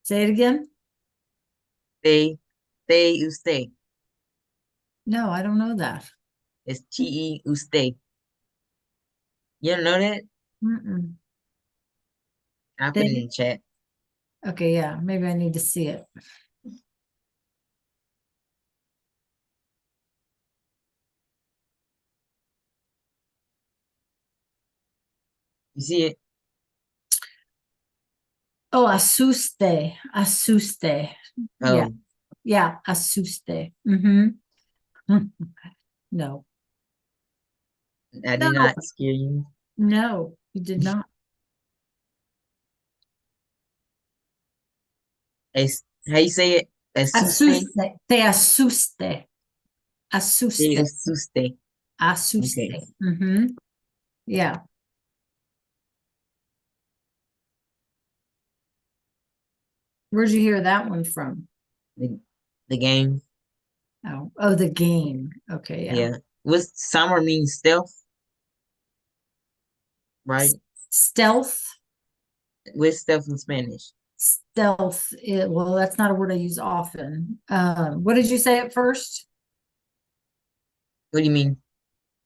Say it again. Te usted. No, I don't know that. It's te usted. You don't know that? Mm-mm. I put it in They, the chat. okay, yeah, maybe I need to see it. You see it? Oh, asuste, asuste. Yeah, Oh, yeah, asuste. Mm-hmm. No, I did no, not scare you. no, you did not. It's, how you say it? Asuste? Asuste, te asuste, Te asuste, asuste. Okay. asuste. Mm-hmm. Yeah. Where'd you hear that one from? The, the game. Oh, oh, the game. Okay, yeah. Yeah. What's summer means stealth, right? Stealth, What's stealth in Spanish? stealth. Well, that's not a word I use often. What did you say at first? What do you mean?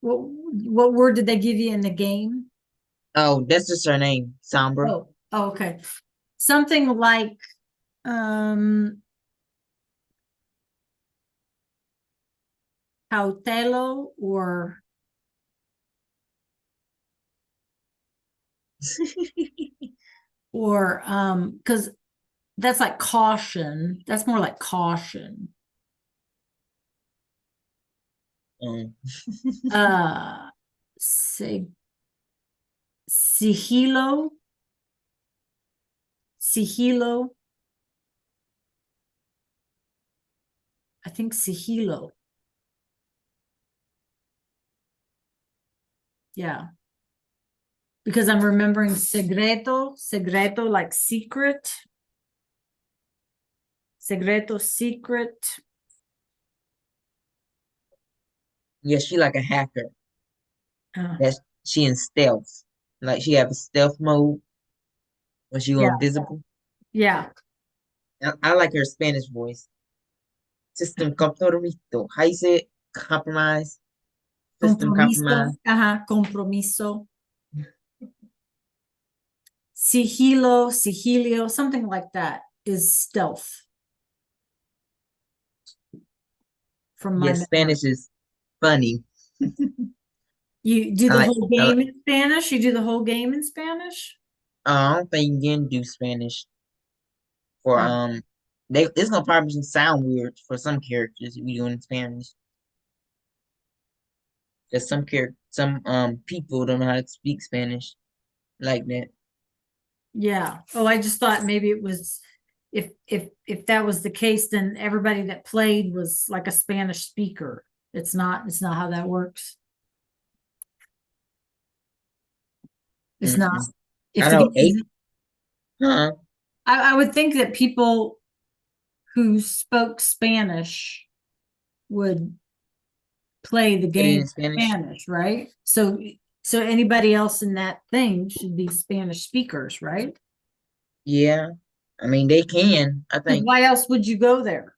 What word did they give you in the game? Oh, that's just her name. Sombra. Oh, okay. Something like um cautelo or because that's like caution. That's more like caution. um, Uh sig sigilo, sigilo. I think sigilo. Yeah. Because I'm remembering segreto, segreto like secret, segreto, secret. yeah, she like a hacker. Uh, That's she in stealth. Like she have a stealth mode when she go yeah, invisible. yeah. I like her Spanish voice. System compromiso. How you say it? Compromise. System Compromiso, compromise. ajá, compromiso. Sigilo, sigilio, something like that is stealth from my Yes, memory. Spanish is funny. You do I the like, whole I like game in Spanish? You do the whole game in Spanish? I don't think you can do Spanish for Oh, they it's gonna probably sound weird for some characters if we do in Spanish. Because some people don't know how to speak Spanish like that. yeah. Oh, I just thought maybe it was if that was the case, then everybody that played was like a Spanish speaker. It's not how that works. It's not. Mm-mm. If I the know game, eight, huh? I would think that people who spoke Spanish would play the Put it game in in Spanish. Spanish, right? So anybody else in that thing should be Spanish speakers, right? Yeah. I mean they can, I Because think. why else would you go there?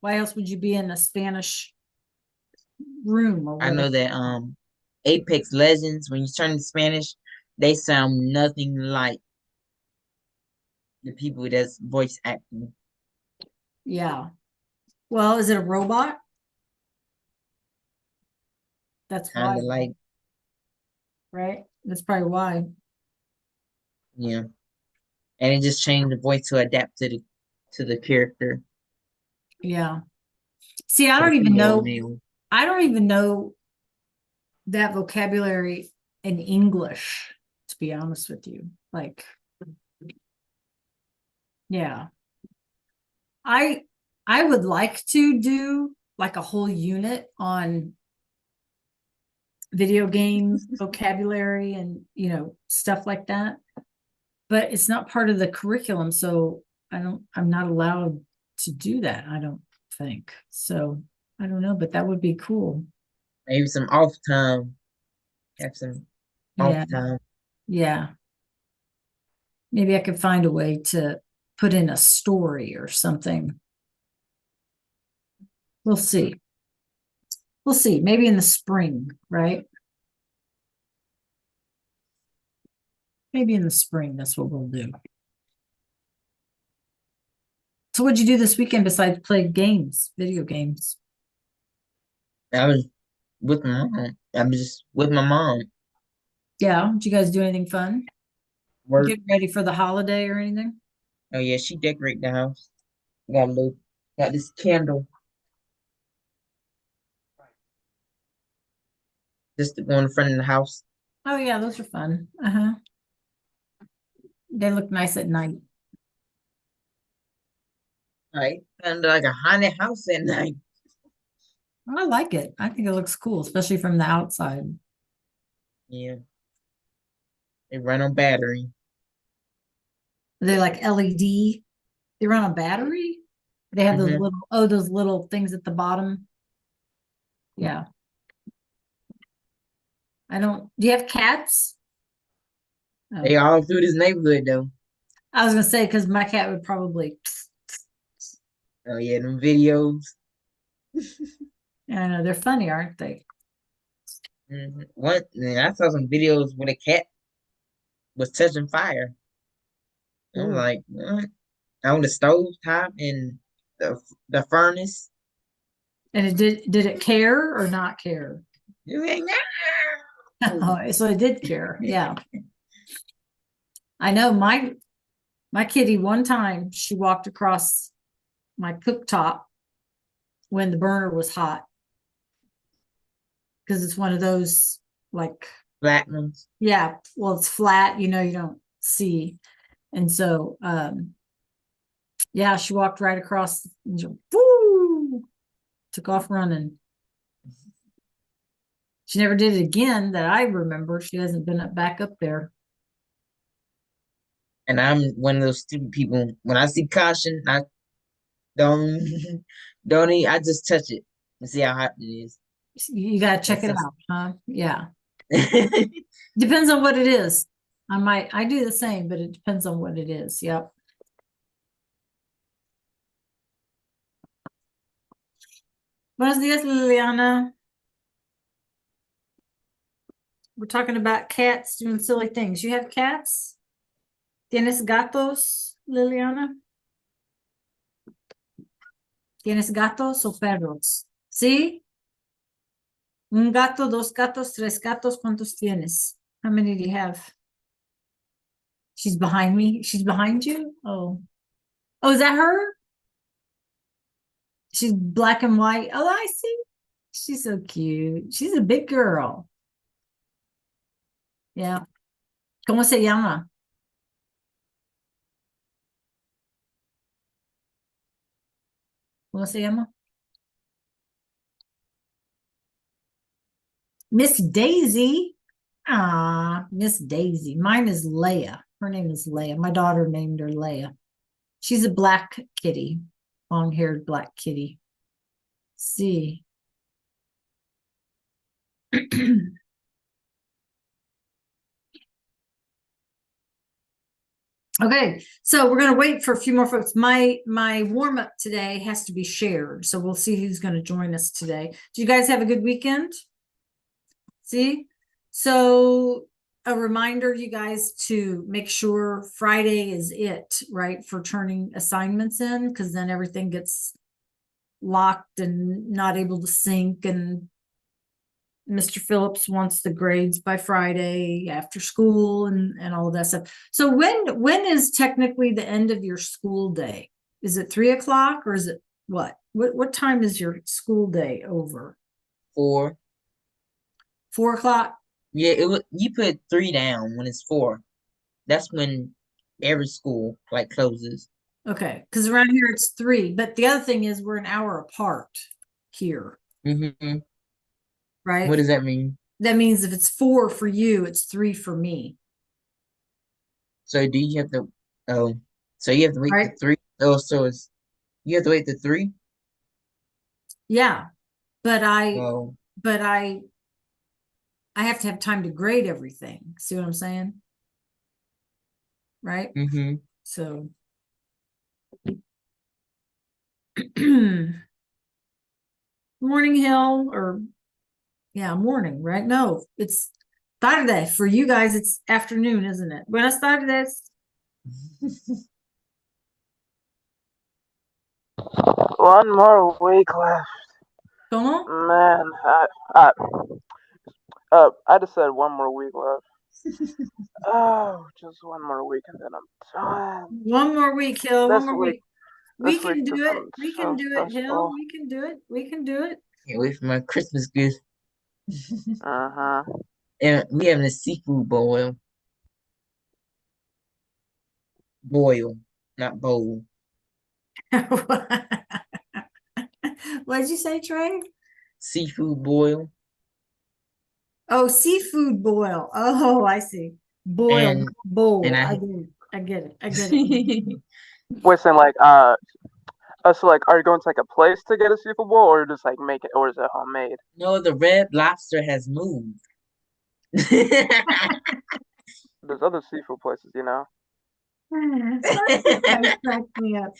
Why else would you be in a Spanish room or I whatever? know that Apex Legends, when you turn to Spanish, they sound nothing like the people that's voice acting. Yeah. Well, is it a robot? That's why, Kinda like, right? That's probably why. yeah. And it just changed the voice to adapt to the character Yeah. See, for the female or male. I don't even know that vocabulary in English, to be honest with you. Like, yeah. I I would like to do like a whole unit on video game vocabulary and stuff like that, but it's not part of the curriculum, so I'm not allowed to do that, I don't think. So I don't know, but that would be cool. Maybe some off time. Have some off Yeah, time. yeah. Maybe I could find a way to. put in a story or something. We'll see. We'll see. Maybe in the spring, right? Maybe in the spring, that's what we'll do. So what'd you do this weekend besides play games, video games? I was with my mom. I was just with my mom. Yeah. Did you guys do anything fun? Work. Get ready for the holiday or anything? Oh yeah, she decorate the house. Got this candle just to go in the front of the house. Oh yeah, those are fun. Uh-huh. They look nice at night. Right. And like a haunted house at night. I like it. I think it looks cool, especially from the outside. Yeah. They run on battery. They like LED. They run on battery. They have those Hmm. little things at the bottom. Yeah. Do you have cats? Oh. They all through this neighborhood though. I was gonna say because my cat would probably. Oh yeah, them videos. I know they're funny, aren't they? What? Man, I saw some videos where a cat was touching fire. I'm Ooh. like, what? On the stove top and the furnace. And did it care or not care? You ain't know. Oh, so it did care. Yeah. I know my kitty one time she walked across my cooktop when the burner was hot because it's one of those like Platinums. yeah, well it's flat, you don't see. And so yeah, she walked right across and she, woo, took off running. She never did it again that I remember. She hasn't been back up there. And I'm one of those stupid people. When I see caution, I don't don't eat. I just touch it and see how hot it is. You got to check That's it just, out, huh? Yeah. Depends on what it is. I do the same, but it depends on what it is. Yep. Buenos dias, Liliana. We're talking about cats doing silly things. You have cats? ¿Tienes gatos, Liliana? ¿Tienes gatos o perros? ¿Sí? Un gato, dos gatos, tres gatos. ¿Cuántos tienes? How many do you have? She's behind me. She's behind you? Oh. Oh, is that her? She's black and white. Oh, I see. She's so cute. She's a big girl. Yeah. ¿Cómo se llama? ¿Cómo se llama? Miss Daisy. Ah, Miss Daisy. Mine is Leia. Her name is Leia. My daughter named her Leia. She's a black kitty, long-haired black kitty. See. Okay, so we're gonna wait for a few more folks. My warm-up today has to be shared, so we'll see who's gonna join us today. Do you guys have a good weekend? See? So a reminder, you guys, to make sure Friday is it, right, for turning assignments in, because then everything gets locked and not able to sync, and Mr. Phillips wants the grades by Friday after school and all of that stuff. So when is technically the end of your school day? Is it 3 o'clock or is it what? What time is your school day over? 4. 4 o'clock? Yeah, you put 3 down when it's 4. That's when every school like closes. Okay, because around here it's 3. But the other thing is we're an hour apart here, Hmm. right? What does that mean? That means if it's 4 for you, it's 3 for me, So do you have to? Oh, so you have to wait to right? 3. Oh, so it's you have to wait to 3. Yeah, but I Oh, but I have to have time to grade everything. See what I'm saying? Right? mm-hmm. So Morning Hill, or yeah, morning, right? No, it's tarde. For you guys, it's afternoon, isn't it? Buenas tardes. One more week left. ¿Cómo? Man, I just said one more week left. Oh, just one more week and then I'm done. One more week, Hill. This One more week, week. We this can week do just it. been We so can do it, Hill. stressful. We can do it. We can do it. Can't wait for my Christmas gift. Uh-huh. And we having a seafood boil. Boil, not bowl. What did you say, Trey? Seafood boil. Oh, seafood boil. Oh, I see. Boil, And bowl. and I get it. I get it. I get it. Wait, so like, so like, are you going to like a place to get a seafood bowl, or just like make it, or is it homemade? no, the Red Lobster has moved. There's other seafood places, you know. Guys crack me up.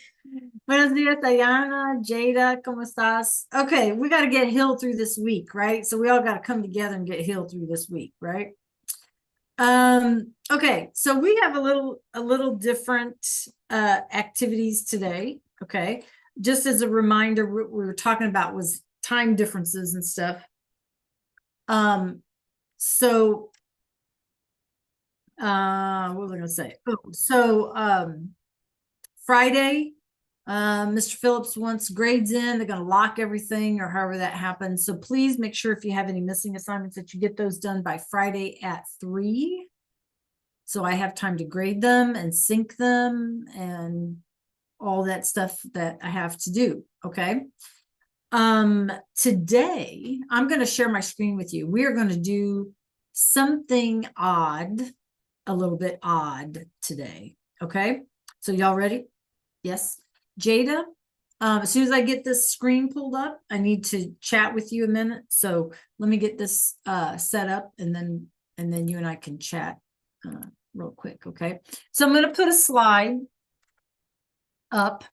Buenos dias, Diana, Jada, ¿cómo estás? Okay, we got to get Hill through this week, right? So we all got to come together and get Hill through this week, right? Okay, so we have a little different activities today. Okay, just as a reminder, what we were talking about was time differences and stuff. So what was I gonna say? Oh, so Friday, Mr. Phillips wants grades in. They're gonna lock everything, or however that happens. So please make sure if you have any missing assignments that you get those done by Friday at 3. So I have time to grade them and sync them and all that stuff that I have to do. Okay. Today I'm going to share my screen with you. We are going to do something odd, a little bit odd today. Okay. So y'all ready? Yes. Jada, as soon as I get this screen pulled up, I need to chat with you a minute. So let me get this set up, and then you and I can chat real quick. Okay. So I'm going to put a slide up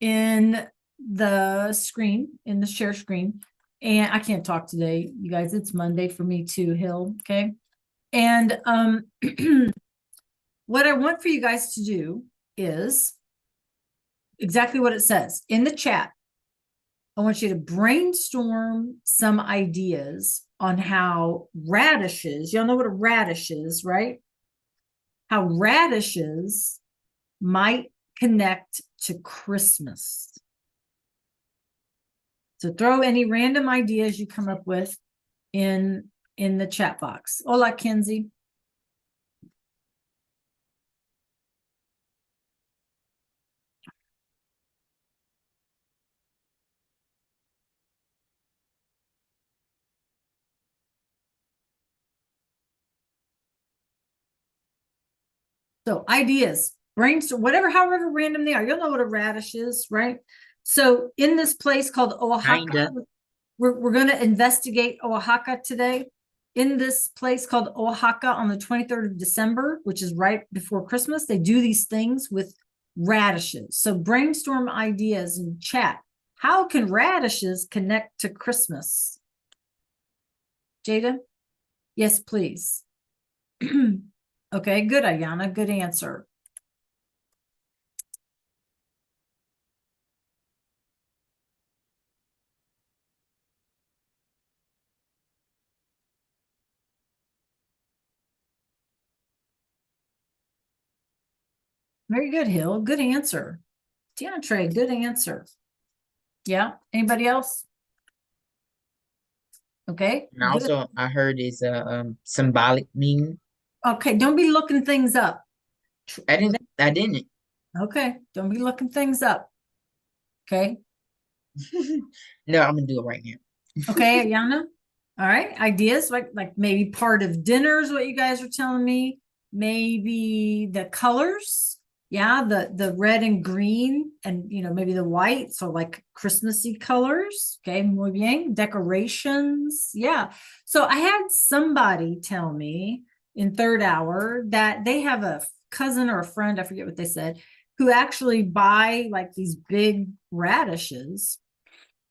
in the screen, in the share screen. And I can't talk today, you guys. It's Monday for me too, Hill. Okay. And what I want for you guys to do is exactly what it says in the chat. I want you to brainstorm some ideas on how radishes, y'all know what a radish is, right? How radishes might connect to Christmas. So throw any random ideas you come up with in the chat box. Hola, Kenzie. So ideas, brainstorm, whatever, however random they are. You'll know what a radish is, right? So in this place called Oaxaca, Kinda. we're going to investigate Oaxaca today. In this place called Oaxaca on the 23rd of December, which is right before Christmas, they do these things with radishes. So brainstorm ideas in chat. How can radishes connect to Christmas? Jada? Yes, please. Okay, good, Ayana. Good answer. Very good, Hill. Good answer. Deanna Trey, good answer. Yeah. Anybody else? Okay. And also, I heard it's a symbolic meaning. Okay. Don't be looking things up. I didn't. Okay. Don't be looking things up. Okay. No, I'm gonna do it right now. Okay, Ayana. All right. Ideas like maybe part of dinner is what you guys are telling me. Maybe the colors. Yeah, the red and green, and maybe the white, so like Christmassy colors. Okay, muy bien. Decorations. Yeah. So I had somebody tell me in third hour that they have a cousin or a friend, I forget what they said, who actually buy like these big radishes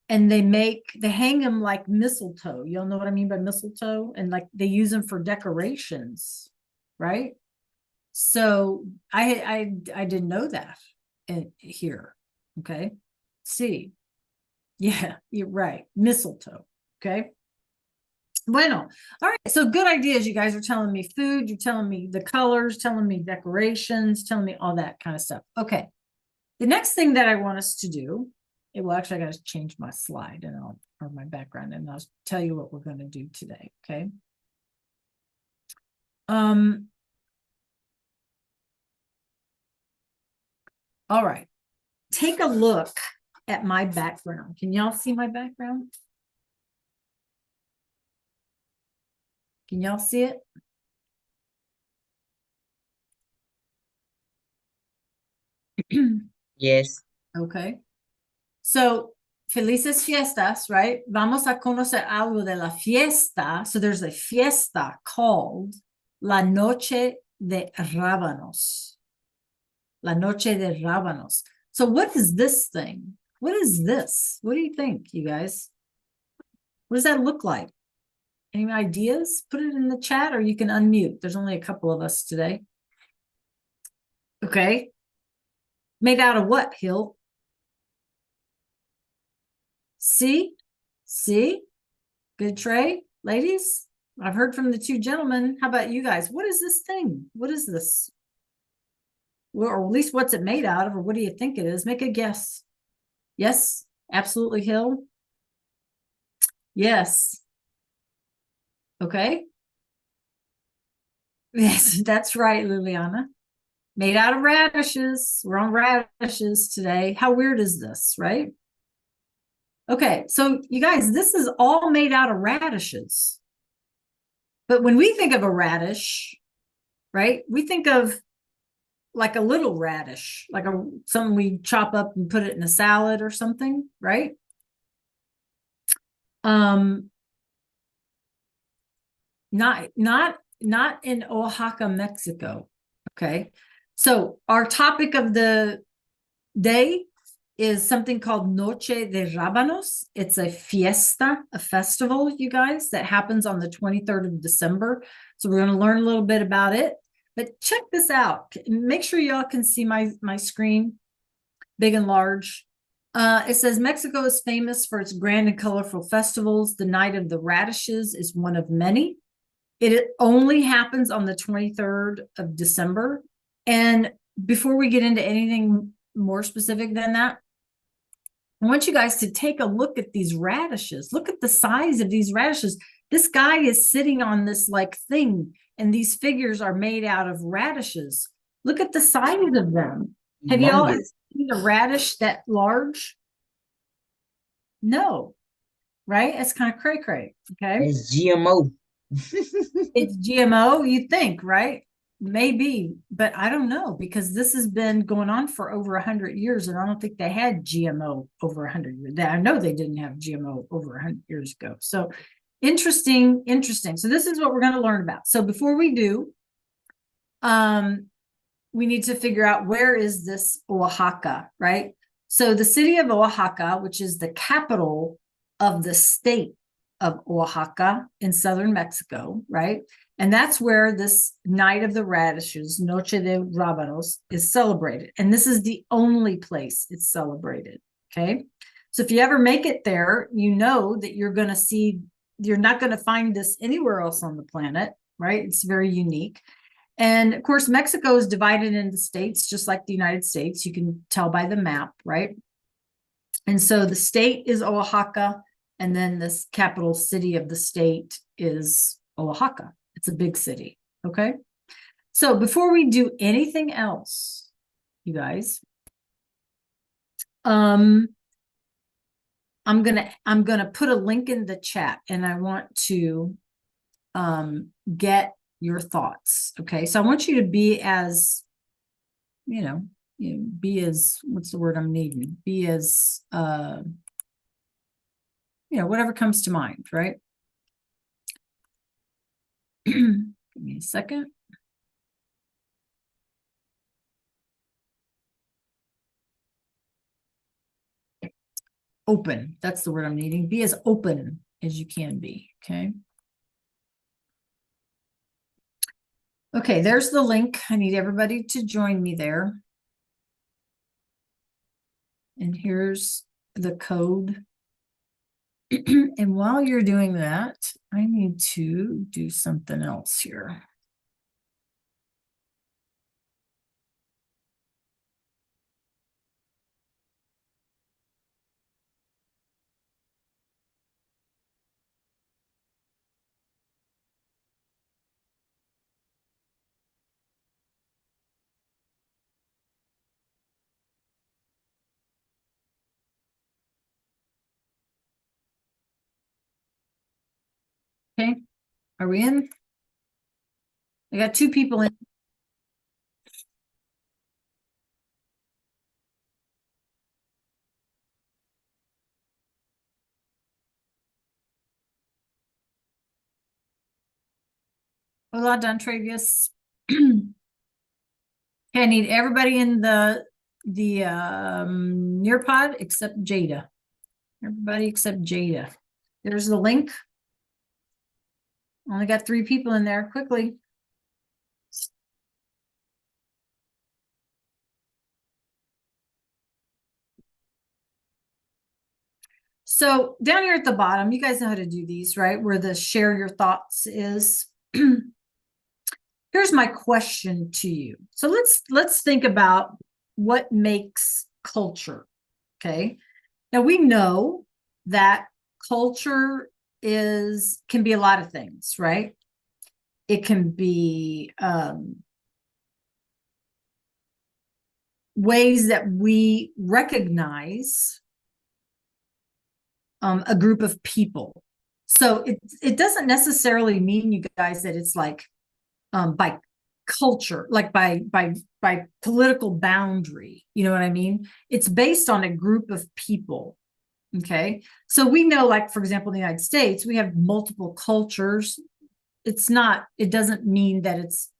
and they hang them like mistletoe. You all know what I mean by mistletoe? And like they use them for decorations, right? So I didn't know that here. Okay. See, yeah, you're right. Mistletoe. Okay. Bueno, all right. So good ideas. You guys are telling me food. You're telling me the colors, telling me decorations, telling me all that kind of stuff. Okay. The next thing that I want us to do, well, actually, I got to change my slide and or my background, and I'll tell you what we're going to do today. Okay. All right. Take a look at my background. Can y'all see my background? Can y'all see it? Yes. Okay. So, felices fiestas, right? Vamos a conocer algo de la fiesta. So there's a fiesta called La Noche de Rábanos. La Noche de Rábanos. So what is this thing? What is this? What do you think, you guys? What does that look like? Any ideas? Put it in the chat or you can unmute. There's only a couple of us today. Okay. Made out of what, Hill? See? Good tray, ladies. I've heard from the two gentlemen. How about you guys? What is this thing? What is this? Well, or at least what's it made out of, or what do you think it is? Make a guess. Yes, absolutely, Hill. Yes. Okay. Yes, that's right, Liliana. Made out of radishes. We're on radishes today. How weird is this, right? Okay, so you guys, this is all made out of radishes. But when we think of a radish, right, we think of like a little radish, like something we chop up and put it in a salad or something, right? Not in Oaxaca, Mexico. Okay. So our topic of the day is something called Noche de Rábanos. It's a fiesta, a festival, you guys, that happens on the 23rd of December. So we're going to learn a little bit about it. But check this out. Make sure y'all can see my screen, big and large. It says Mexico is famous for its grand and colorful festivals. The Night of the Radishes is one of many. It only happens on the 23rd of December. And before we get into anything more specific than that, I want you guys to take a look at these radishes. Look at the size of these radishes. This guy is sitting on this like thing, and these figures are made out of radishes. Look at the size of them. Have y'all seen a radish that large? No, right? It's kind of cray-cray, okay? It's GMO. It's GMO, you think, right? Maybe, but I don't know, because this has been going on for over 100 years, and I don't think they had GMO over 100 years. I know they didn't have GMO over 100 years ago. So interesting. So this is what we're going to learn about. So before we do, we need to figure out, where is this Oaxaca, right? So the city of Oaxaca, which is the capital of the state of Oaxaca in southern Mexico, right? And that's where this Night of the Radishes, Noche de Rábanos, is celebrated. And this is the only place it's celebrated, okay? So if you ever make it there, you know that you're going to see, you're not going to find this anywhere else on the planet, right? It's very unique. And of course, Mexico is divided into states, just like the United States. You can tell by the map, right? And so the state is Oaxaca, and then this capital city of the state is Oaxaca. It's a big city, okay? So before we do anything else, you guys, I'm gonna put a link in the chat, and I want to get your thoughts, okay? So I want you to be as, be as, what's the word I'm needing? Be as, whatever comes to mind, right? Give me a second. open. That's the word I'm needing. Be as open as you can be. Okay. Okay, there's the link. I need everybody to join me there. And here's the code. And while you're doing that, I need to do something else here. Okay, are we in? I got 2 people in. Hola, Don Travius. Okay, I need everybody in the Nearpod except Jada. Everybody except Jada. There's the link. Only got 3 people in there. Quickly. So down here at the bottom, you guys know how to do these, right? Where the share your thoughts is. Here's my question to you. So let's think about what makes culture. Okay. Now we know that culture can be a lot of things, right? It can be ways that we recognize a group of people. So it doesn't necessarily mean, you guys, that it's like by culture, like by political boundary. You know what I mean? It's based on a group of people. Okay. So we know, like, for example, in the United States, we have multiple cultures. It doesn't mean that it's,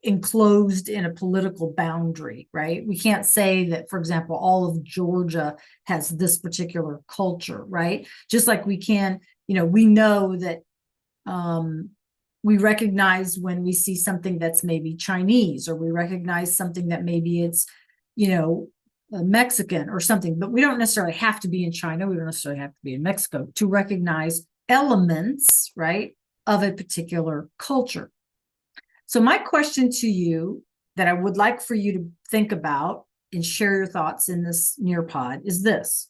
enclosed in a political boundary, right? We can't say that, for example, all of Georgia has this particular culture, right? Just like we can, we know that we recognize when we see something that's maybe Chinese, or we recognize something that maybe it's, Mexican or something, but we don't necessarily have to be in China. We don't necessarily have to be in Mexico to recognize elements, right, of a particular culture. So my question to you that I would like for you to think about and share your thoughts in this Nearpod is this.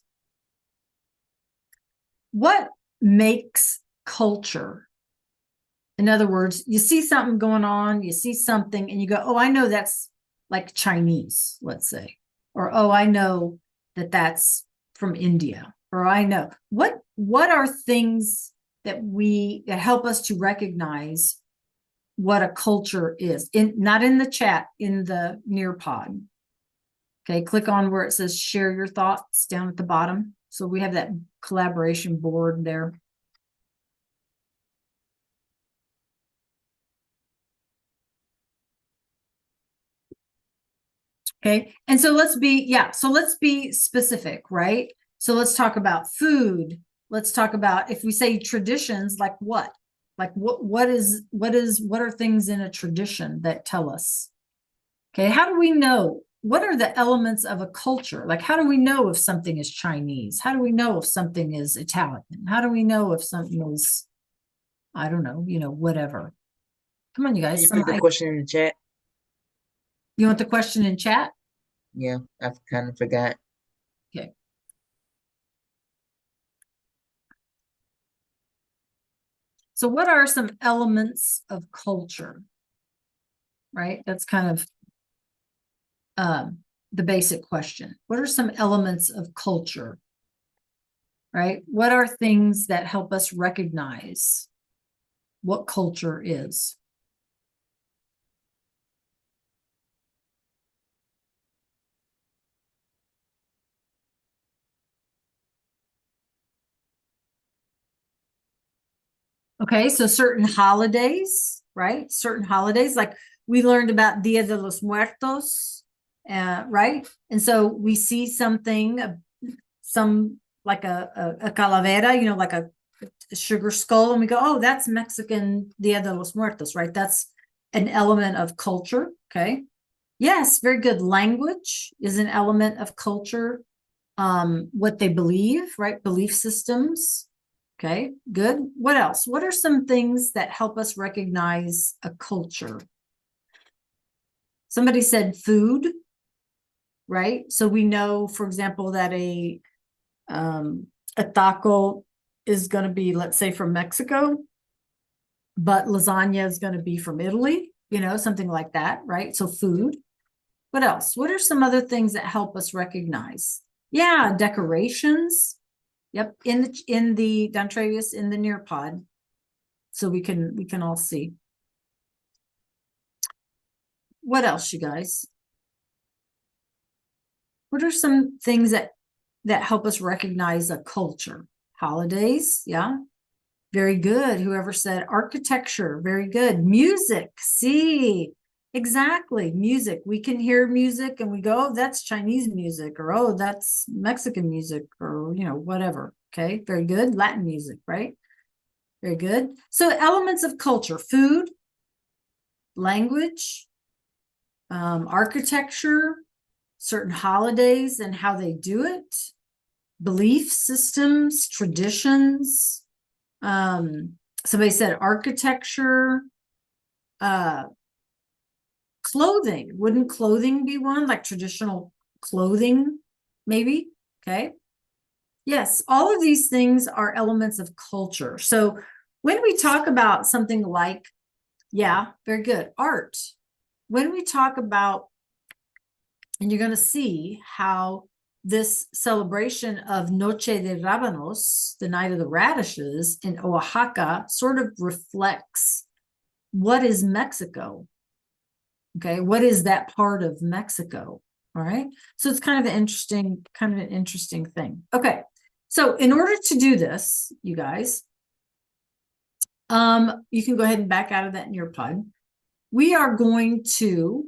What makes culture? In other words, you see something going on, you see something and you go, oh, I know that's like Chinese, let's say. Or, oh, I know that that's from India. Or I know. What are things that help us to recognize what a culture is? Not in the chat, in the Nearpod. Okay, click on where it says share your thoughts down at the bottom. So we have that collaboration board there. Okay, and so let's be specific, right? So let's talk about food. Let's talk about, if we say traditions, like what? Like what are things in a tradition that tell us? Okay, how do we know? What are the elements of a culture? Like, how do we know if something is Chinese? How do we know if something is Italian? How do we know if something is, I don't know, whatever. Come on, you guys. You put the question in the chat. You want the question in chat? Yeah, I kind of forgot. Okay. So what are some elements of culture? Right? That's kind of the basic question. What are some elements of culture? Right? What are things that help us recognize what culture is? Okay, so certain holidays, right? Certain holidays, like we learned about Dia de los Muertos, right? And so we see something some like a calavera, you know, like a sugar skull, and we go, oh, that's Mexican Dia de los Muertos, right? That's an element of culture. Okay. Yes, very good. Language is an element of culture. What they believe, right? Belief systems. Okay, good. What else? What are some things that help us recognize a culture? Somebody said food, right? So we know, for example, that a taco is going to be, let's say, from Mexico, but lasagna is going to be from Italy, you know, something like that, right? So food. What else? What are some other things that help us recognize? Yeah, decorations. Yep, in the Don Travius, in the Nearpod, so we can all see. What else, you guys? What are some things that help us recognize a culture? Holidays, yeah. Very good. Whoever said architecture, very good. Music, see, exactly. Music. We can hear music and we go, oh, that's Chinese music, or oh, that's Mexican music, or you know, whatever. Okay, very good. Latin music, right? Very good. So elements of culture: food, language, architecture, certain holidays and how they do it, belief systems, traditions. Somebody said architecture, clothing. Wouldn't clothing be one? Like traditional clothing, maybe? Okay. Yes, all of these things are elements of culture. So when we talk about something like, yeah, very good, art. When we talk about, and you're going to see how this celebration of Noche de Rábanos, the Night of the Radishes in Oaxaca, sort of reflects what is Mexico. Okay, what is that part of Mexico? All right, so it's kind of an interesting thing. Okay, so in order to do this, you guys, you can go ahead and back out of that Nearpod. We are going to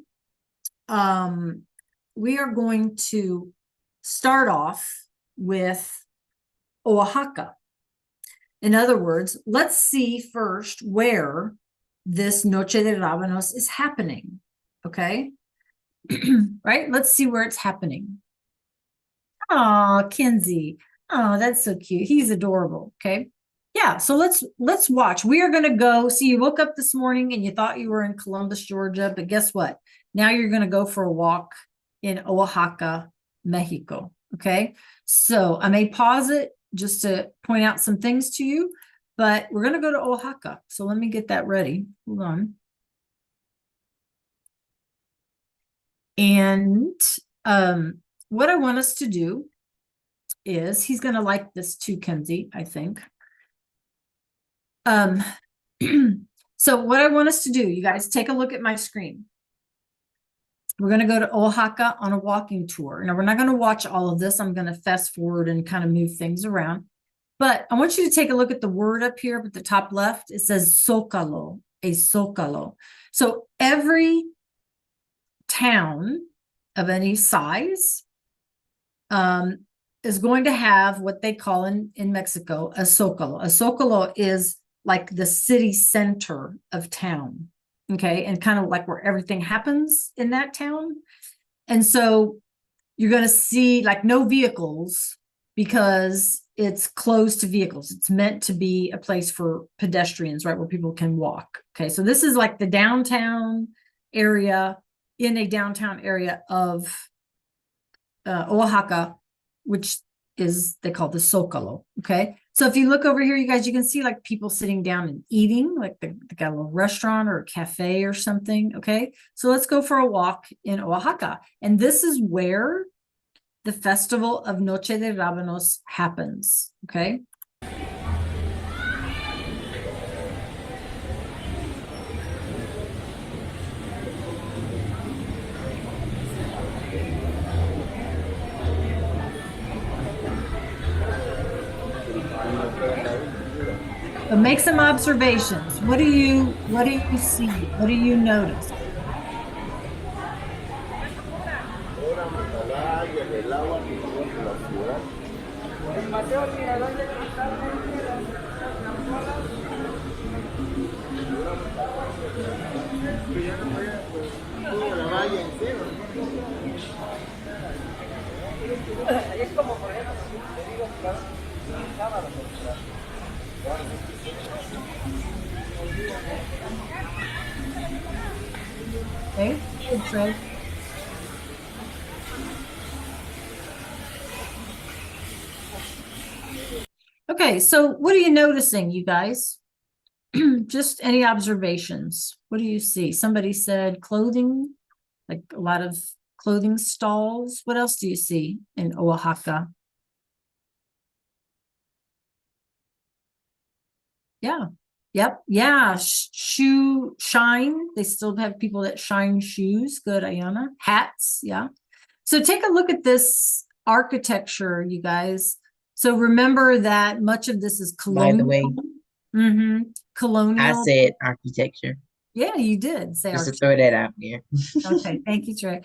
start off with Oaxaca. In other words, let's see first where this Noche de Rábanos is happening. Okay. Right? Let's see where it's happening. Oh, Kinsey. Oh, that's so cute. He's adorable. Okay. Yeah, so let's watch. We are going to go. See, you woke up this morning and you thought you were in Columbus, Georgia, but guess what? Now you're going to go for a walk in Oaxaca, Mexico. Okay. So I may pause it just to point out some things to you, but we're going to go to Oaxaca. So let me get that ready. Hold on. And what I want us to do is, he's going to like this too, Kenzie, I think. So what I want us to do, you guys, take a look at my screen. We're going to go to Oaxaca on a walking tour. Now, we're not going to watch all of this. I'm going to fast forward and kind of move things around. But I want you to take a look at the word up here at the top left. It says Zócalo, a Zócalo. So every town of any size is going to have what they call in Mexico a Zócalo. A Zócalo is like the city center of town, okay, and kind of like where everything happens in that town. And so you're going to see like no vehicles because it's closed to vehicles. It's meant to be a place for pedestrians, right, where people can walk. Okay, so this is like the downtown area, in a downtown area of Oaxaca, which is, they call the Zócalo. Okay, so if you look over here, you guys, you can see like people sitting down and eating, like they got a little restaurant or a cafe or something. Okay, so let's go for a walk in Oaxaca. And this is where the festival of Noche de Rábanos happens. Okay. But make some observations. What do you see? What do you notice? Okay, good, Trey. Okay, so what are you noticing, you guys? Just any observations? What do you see? Somebody said clothing, like a lot of clothing stalls. What else do you see in Oaxaca? Yeah. Yep. Yeah. Shoe shine. They still have people that shine shoes. Good, Ayana. Hats. Yeah. So take a look at this architecture, you guys. So remember that much of this is By the colonial. way, Mm-hmm. I Colonial. said architecture, Yeah, you did say just to architecture. throw that out there. Okay, thank you, Trey.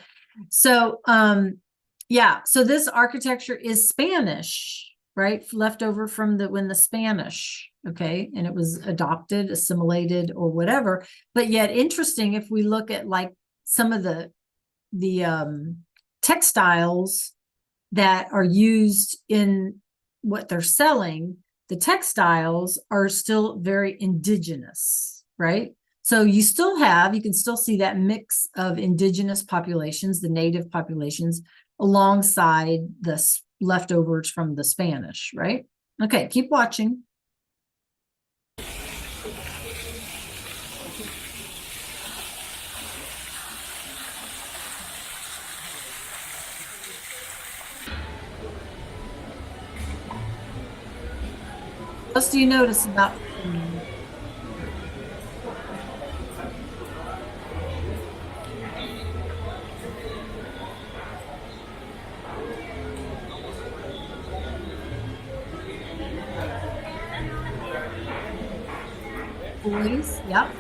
So, yeah, so this architecture is Spanish, right? Left over from when the Spanish, okay, and it was adopted, assimilated, or whatever. But yet, interesting if we look at like some of the textiles that are used in what they're selling, the textiles are still very indigenous, right? So you can still see that mix of indigenous populations, the native populations, alongside the leftovers from the Spanish, right? Okay, keep watching. What else do you notice about boys? Yep.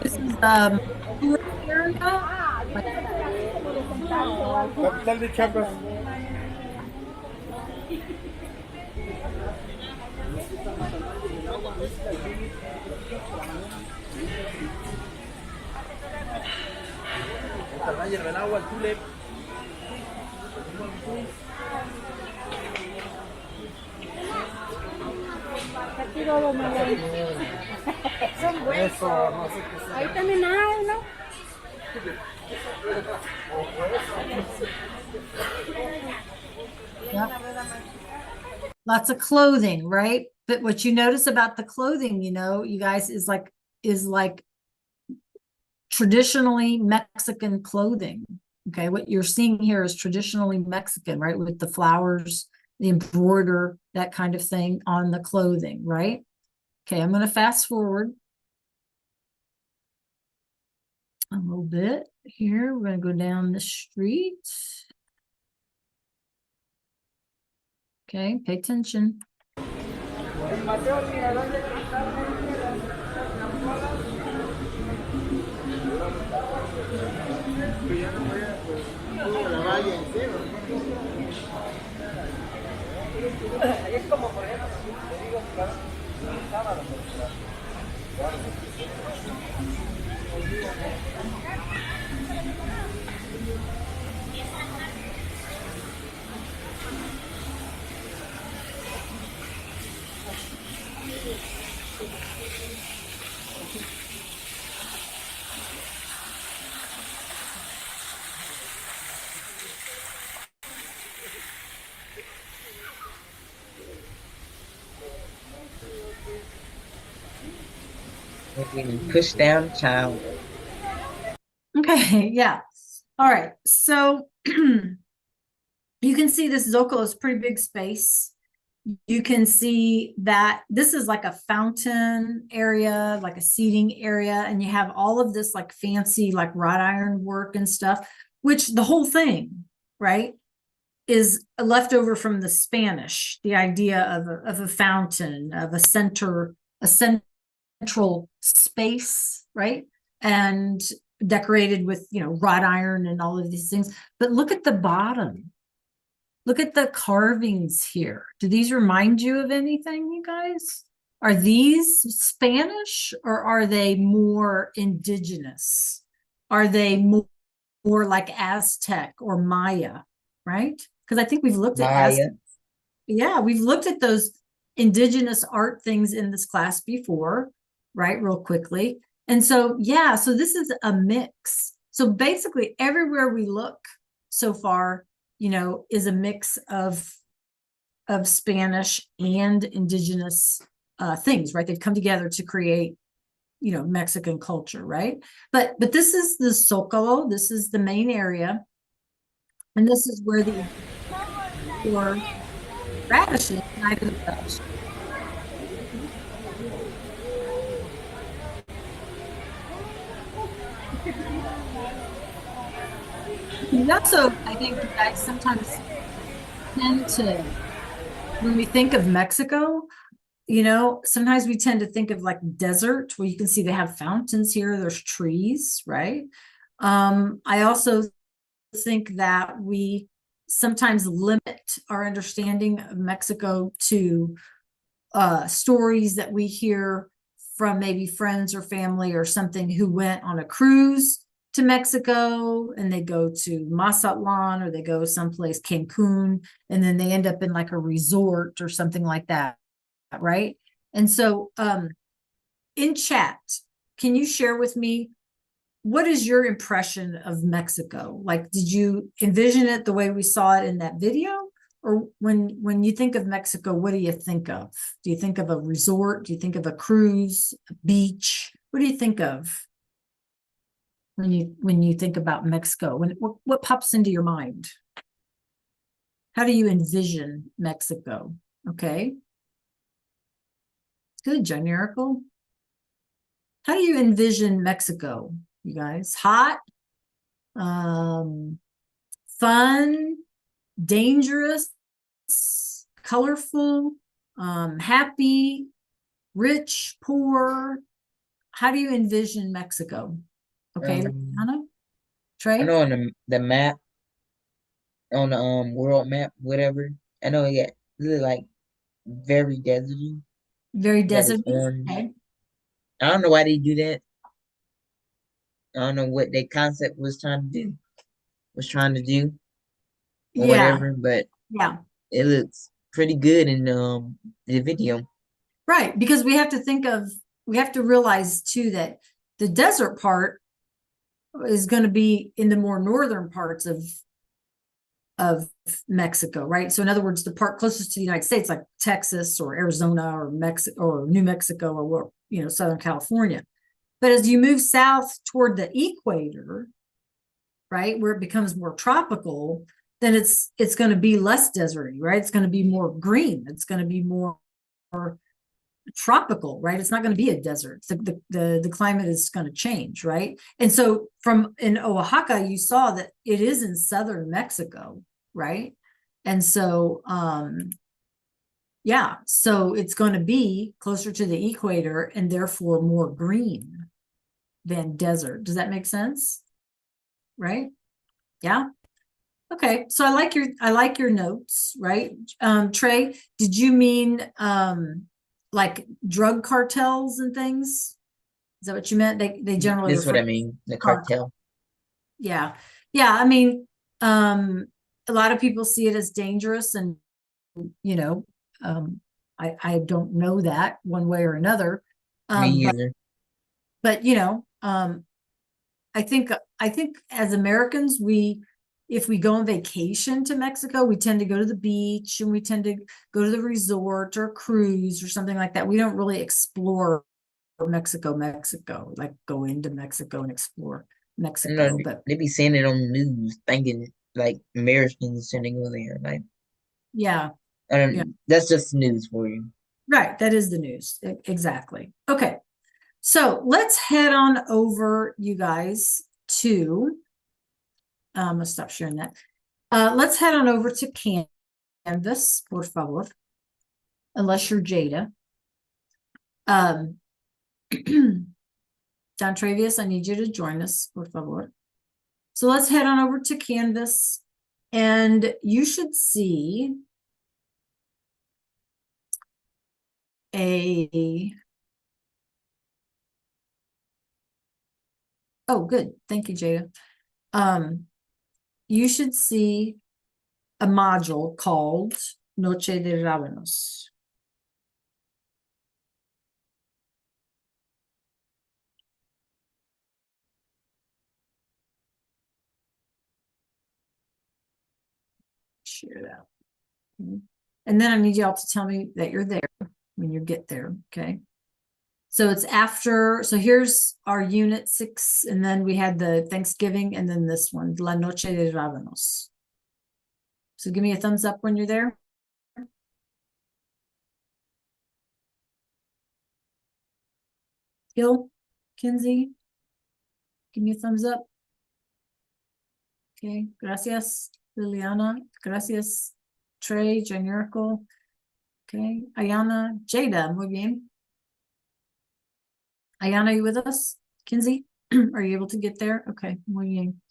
This is tourist area. Like, Capital de Chiapas. El hierba el agua, el tulip. Son buenos. Eso, no sé qué sea. Ahí también hay, ¿no? Yep. Lots of clothing, right? But what you notice about the clothing, you guys, is like traditionally Mexican clothing. Okay, what you're seeing here is traditionally Mexican, right? With the flowers, the embroider, that kind of thing on the clothing, right? Okay, I'm going to fast forward a little bit here. We're going to go down the street. Okay, pay attention. Es como por ejemplo, te digo, sábado, We're getting pushed down, child. Okay, yeah. All right. So you can see this Zocalo is pretty big space. You can see that this is like a fountain area, like a seating area, and you have all of this like fancy like wrought iron work and stuff, which the whole thing, right, is left over from the Spanish, the idea of a fountain, of a central space, right? And decorated with, wrought iron and all of these things. But look at the bottom. Look at the carvings here. Do these remind you of anything, you guys? Are these Spanish or are they more indigenous? Are they more like Aztec or Maya, right? Because I think we've looked at Maya. yeah, we've looked at those indigenous art things in this class before, right? Real quickly. And so, yeah, so this is a mix. So basically everywhere we look so far, you know, is a mix of Spanish and indigenous things, right? They've come together to create, you know, Mexican culture, right? But this is the Zócalo, this is the main area. And this is where the or radishes, Night of the Radishes. And also, I think you guys sometimes tend to, when we think of Mexico, you know, sometimes we tend to think of like desert where you can see they have fountains here, there's trees, right? I also think that we sometimes limit our understanding of Mexico to stories that we hear from maybe friends or family or something who went on a cruise to Mexico and they go to Mazatlan or they go someplace Cancun and then they end up in like a resort or something like that, right? And so in chat, can you share with me what is your impression of Mexico? Like, did you envision it the way we saw it in that video? Or when you think of Mexico, what do you think of? Do you think of a resort? Do you think of a cruise, a beach? What do you think of when you think about Mexico? What pops into your mind? How do you envision Mexico? Okay. Good, John Miracle. How do you envision Mexico, you guys? Hot, fun, dangerous, colorful, happy, rich, poor. How do you envision Mexico? Okay, Anna, I Trey? know on the map, on the world map, whatever. I know it look like very deserty. Very Got this desert. orange. Okay. I don't know why they do that. I don't know what their concept was trying to do or Yeah, whatever, but yeah. it looks pretty good in the video. Right, because we have to realize too that the desert part is going to be in the more northern parts of Mexico, right? So in other words, the part closest to the United States, like Texas or Arizona or Mexico or New Mexico or Southern California. But as you move south toward the equator, right, where it becomes more tropical, then it's going to be less deserty, right? It's going to be more green. It's going to be more tropical, right? It's not going to be a desert. The climate is going to change, right? And so in Oaxaca, you saw that it is in southern Mexico, right? And so yeah, so it's going to be closer to the equator and therefore more green than desert. Does that make sense? Right? Yeah. Okay. So I like your notes, right? Trey, did you mean like drug cartels and things? Is that what you meant? They generally This is what I refer. mean. The cartel. Yeah. Yeah. I mean, a lot of people see it as dangerous and, you know, I don't know that one way or another. Me either. But I think as Americans, if we go on vacation to Mexico, we tend to go to the beach and we tend to go to the resort or cruise or something like that. We don't really explore Mexico, like go into Mexico and explore Mexico. No, But they be saying it on the news, thinking like Americans sending go there. Like, yeah, yeah. That's just news for you. Right. That is the news. Exactly. Okay. So let's head on over, you guys, to, I'm gonna stop sharing that. Let's head on over to Canvas, por favor, unless you're Jada. Don Travius, I need you to join us, por favor. So let's head on over to Canvas And you should see oh, good. Thank you, Jada. You should see a module called Noche de Rábanos. Share that. And then I need y'all to tell me that you're there when you get there, okay? So it's after, so here's our unit 6, and then we had the Thanksgiving, and then this one, La Noche de Rábanos. So give me a thumbs up when you're there. Gil, Kinsey, give me a thumbs up. Okay, gracias. Liliana, gracias. Trey, Janerical. Okay, Ayana, Jada, muy bien. Ayana, you with us? Kinsey, are you able to get there? Okay, muy bien.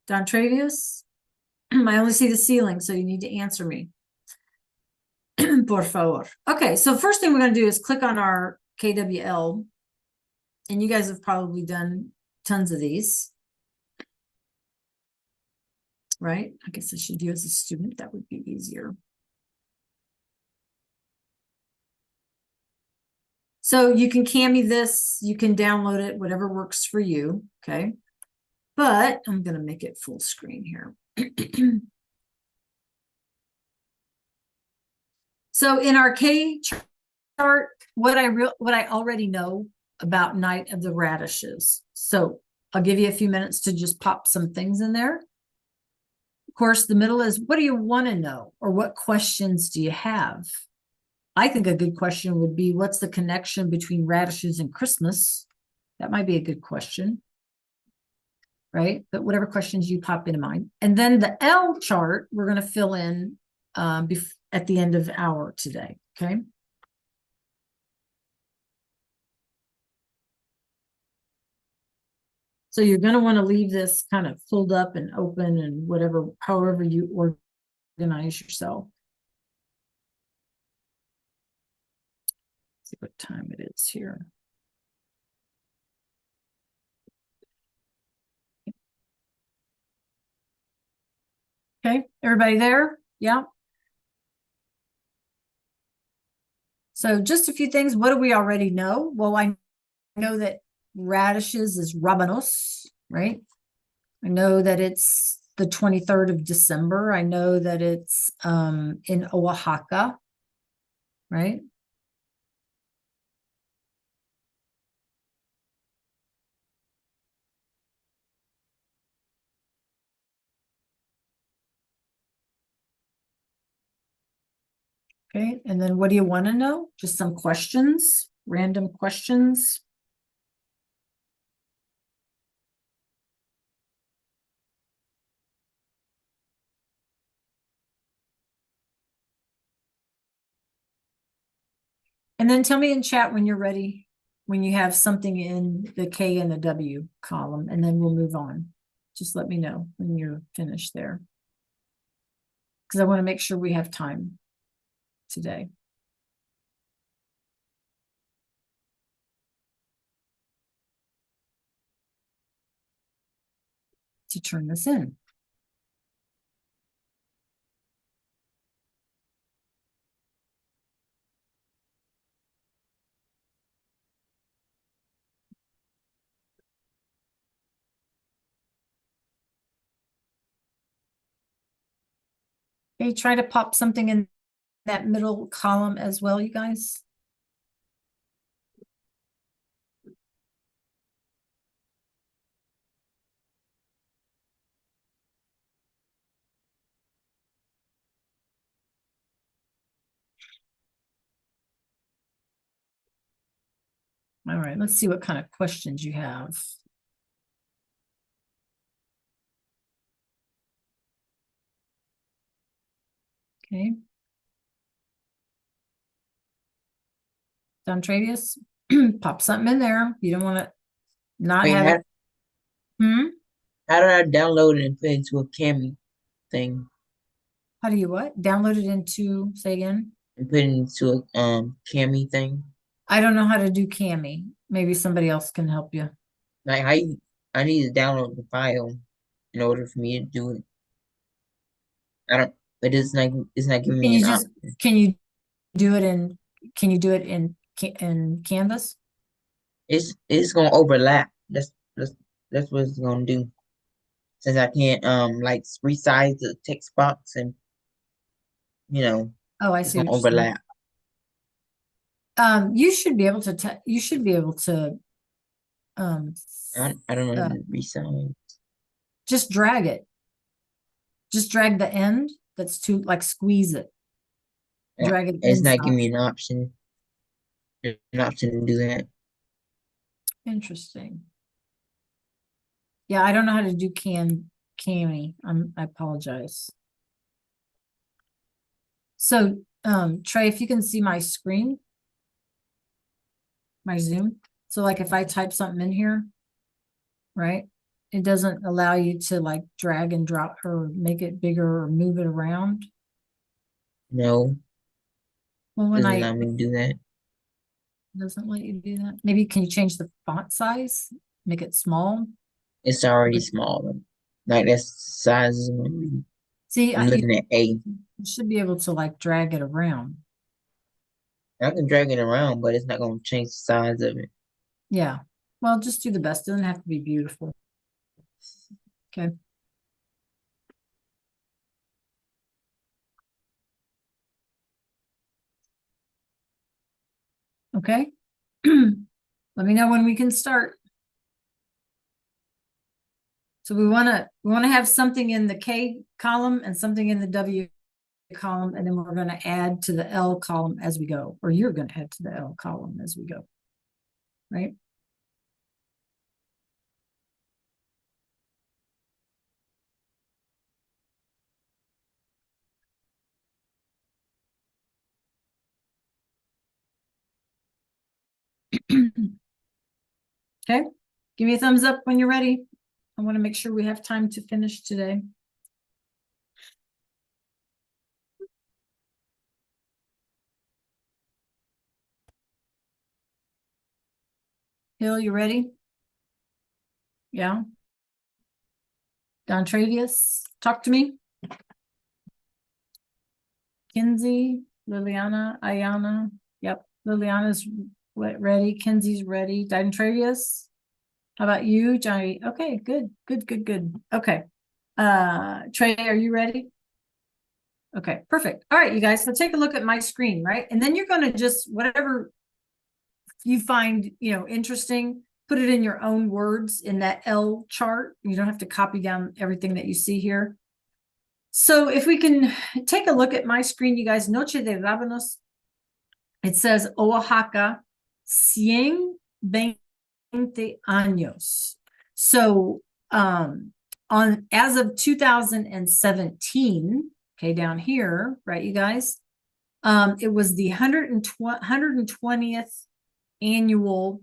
Don Travius, I only see the ceiling, so you need to answer me. Por favor. Okay, so first thing we're going to do is click on our KWL. And you guys have probably done tons of these. Right? I guess I should do as a student. That would be easier. So you can Cami this, you can download it, whatever works for you. Okay. But I'm going to make it full screen here. So in our K chart, what I already know about Night of the Radishes. So I'll give you a few minutes to just pop some things in there. Of course, the middle is, what do you want to know? Or what questions do you have? I think a good question would be, what's the connection between radishes and Christmas? That might be a good question. Right? But whatever questions you pop into mind. And then the L chart, we're going to fill in at the end of hour today. Okay. So you're going to want to leave this kind of filled up and open and whatever, however you organize yourself. Let's see what time it is here. Okay, everybody there? Yeah. So just a few things. What do we already know? Well, I know that radishes is Rábanos, right? I know that it's the 23rd of December. I know that it's in Oaxaca, right? Okay, and then what do you want to know? Just some questions, random questions. And then tell me in chat when you're ready, when you have something in the K and the W column, and then we'll move on. Just let me know when you're finished there. Because I want to make sure we have time today. To turn this in. Okay, try to pop something in that middle column as well, you guys. All right, let's see what kind of questions you have. Okay. Don Travius, pop something in there. You don't want to not Wait, have it. how do I download it and put it into a Cami thing? How do you what? Download it into, say again? and put it into a Cami thing. I don't know how to do Cami. Maybe somebody else can help you. Like I need to download the file in order for me to do it. I don't, but it's not giving Can me you an just, option. can you do it in, can you do it in Canvas? It's gonna overlap. That's what it's gonna do. Since I can't like resize the text box and Oh, I it's see gonna what you're saying. overlap. You should be able to, you should be able to, um, I don't know uh, how to resize. just drag it. Just drag the end that's too, like squeeze it. Drag it It's not inside. giving me an option. An option to do that. Interesting. Yeah, I don't know how to do Cami. I apologize. So, Trey, if you can see my screen, my Zoom. So like if I type something in here, right? It doesn't allow you to like drag and drop or make it bigger or move it around. No, Well, when doesn't I, allow me to do that. doesn't let you do that. Maybe can you change the font size? Make it small? It's already But- small. Like that's the size is gonna be. See, I'm you looking at A. should be able to like drag it around. I can drag it around, but it's not gonna change the size of it. Yeah. Well, just do the best. It doesn't have to be beautiful. Okay. Okay. Let me know when we can start. So we want to have something in the K column and something in the W column, and then we're going to add to the L column as we go, or you're going to add to the L column as we go. Right? Okay. Give me a thumbs up when you're ready. I want to make sure we have time to finish today. Hill, you ready? Yeah. Don Travius, talk to me. Kinsey, Liliana, Ayana. Yep. Liliana's ready. Kinsey's ready. Don Travius. How about you, Johnny? Okay, good. Okay. Trey, are you ready? Okay, perfect. All right, you guys, so take a look at my screen, right? And then you're going to just, whatever you find, interesting, put it in your own words in that L chart. You don't have to copy down everything that you see here. So if we can take a look at my screen, you guys, Noche de Rábanos, it says Oaxaca, 120 años. So as of 2017, okay, down here, right, you guys, it was the 120th annual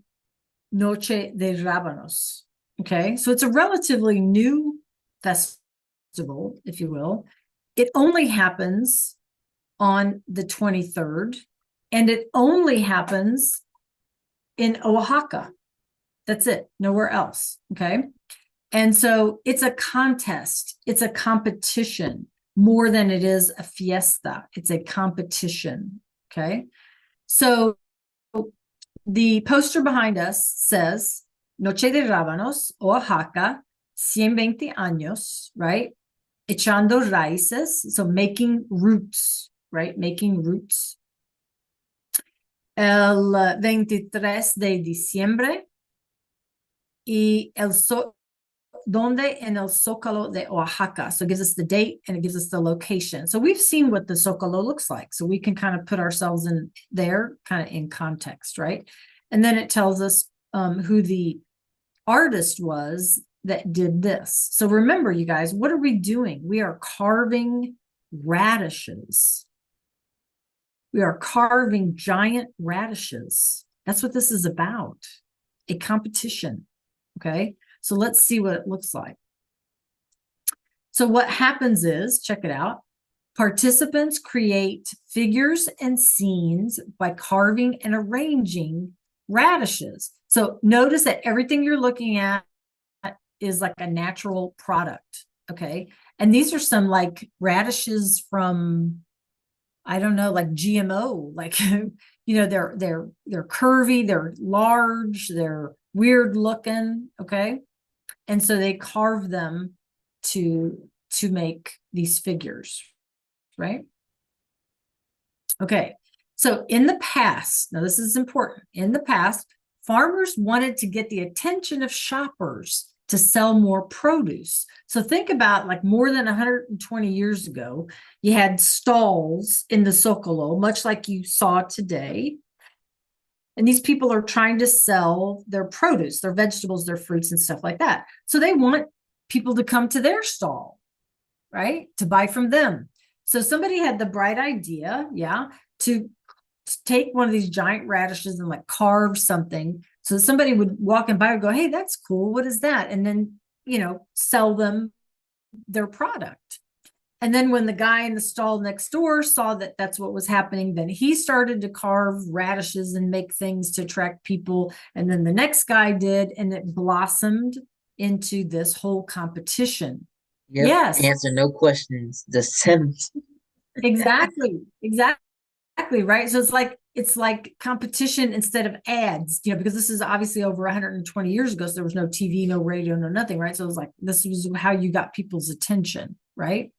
Noche de Rábanos. Okay, so it's a relatively new festival, if you will. It only happens on the 23rd, and it only happens in Oaxaca. That's it, nowhere else. Okay, and so it's a contest, it's a competition more than it is a fiesta. It's a competition. Okay, so the poster behind us says Noche de Rábanos, Oaxaca, 120 años, right? Echando raíces, so making roots, right? Making roots. El 23 de diciembre y donde en el Zócalo de Oaxaca. So it gives us the date and it gives us the location. So we've seen what the Zócalo looks like. So we can kind of put ourselves in there, kind of in context, right? And then it tells us who the artist was that did this. So remember, you guys, what are we doing? We are carving radishes. We are carving giant radishes. That's what this is about, a competition, okay? So let's see what it looks like. So what happens is, check it out. Participants create figures and scenes by carving and arranging radishes. So notice that everything you're looking at is like a natural product. Okay. And these are some like radishes from, I don't know, like GMO, like, you know, they're curvy, they're large, they're weird looking. Okay. And so they carve them to make these figures, right? Okay. So in the past, now this is important. In the past, farmers wanted to get the attention of shoppers to sell more produce. So think about like more than 120 years ago, you had stalls in the Zocalo, much like you saw today. And these people are trying to sell their produce, their vegetables, their fruits and stuff like that. So they want people to come to their stall, right? To buy from them. So somebody had the bright idea, to take one of these giant radishes and like carve something. So somebody would walk in by and go, hey, that's cool. What is that? And then, you know, sell them their product. And then when the guy in the stall next door saw that that's what was happening, then he started to carve radishes and make things to attract people. And then the next guy did, and it blossomed into this whole competition. Yep. Yes. Answer no questions. The seventh. Exactly. Right. So it's like competition instead of ads, you know, because this is obviously over 120 years ago. So there was no TV, no radio, no nothing. Right. So it was like, this was how you got people's attention. Right.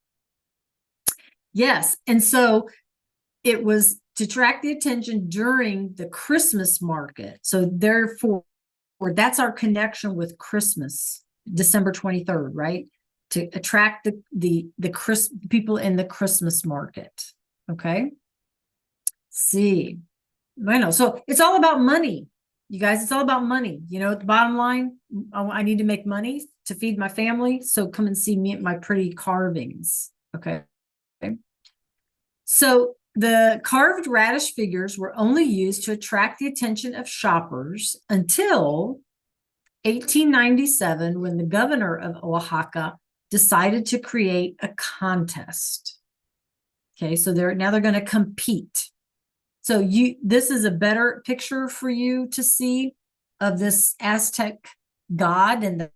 Yes. And so it was to attract the attention during the Christmas market. So therefore, that's our connection with Christmas, December 23rd, right? To attract the people in the Christmas market. Okay. See, bueno, so it's all about money, you guys. It's all about money. You know, at the bottom line, I need to make money to feed my family. So come and see me at my pretty carvings. Okay. So the carved radish figures were only used to attract the attention of shoppers until 1897, when the governor of Oaxaca decided to create a contest. Okay, so they're going to compete. So this is a better picture for you to see of this Aztec god and the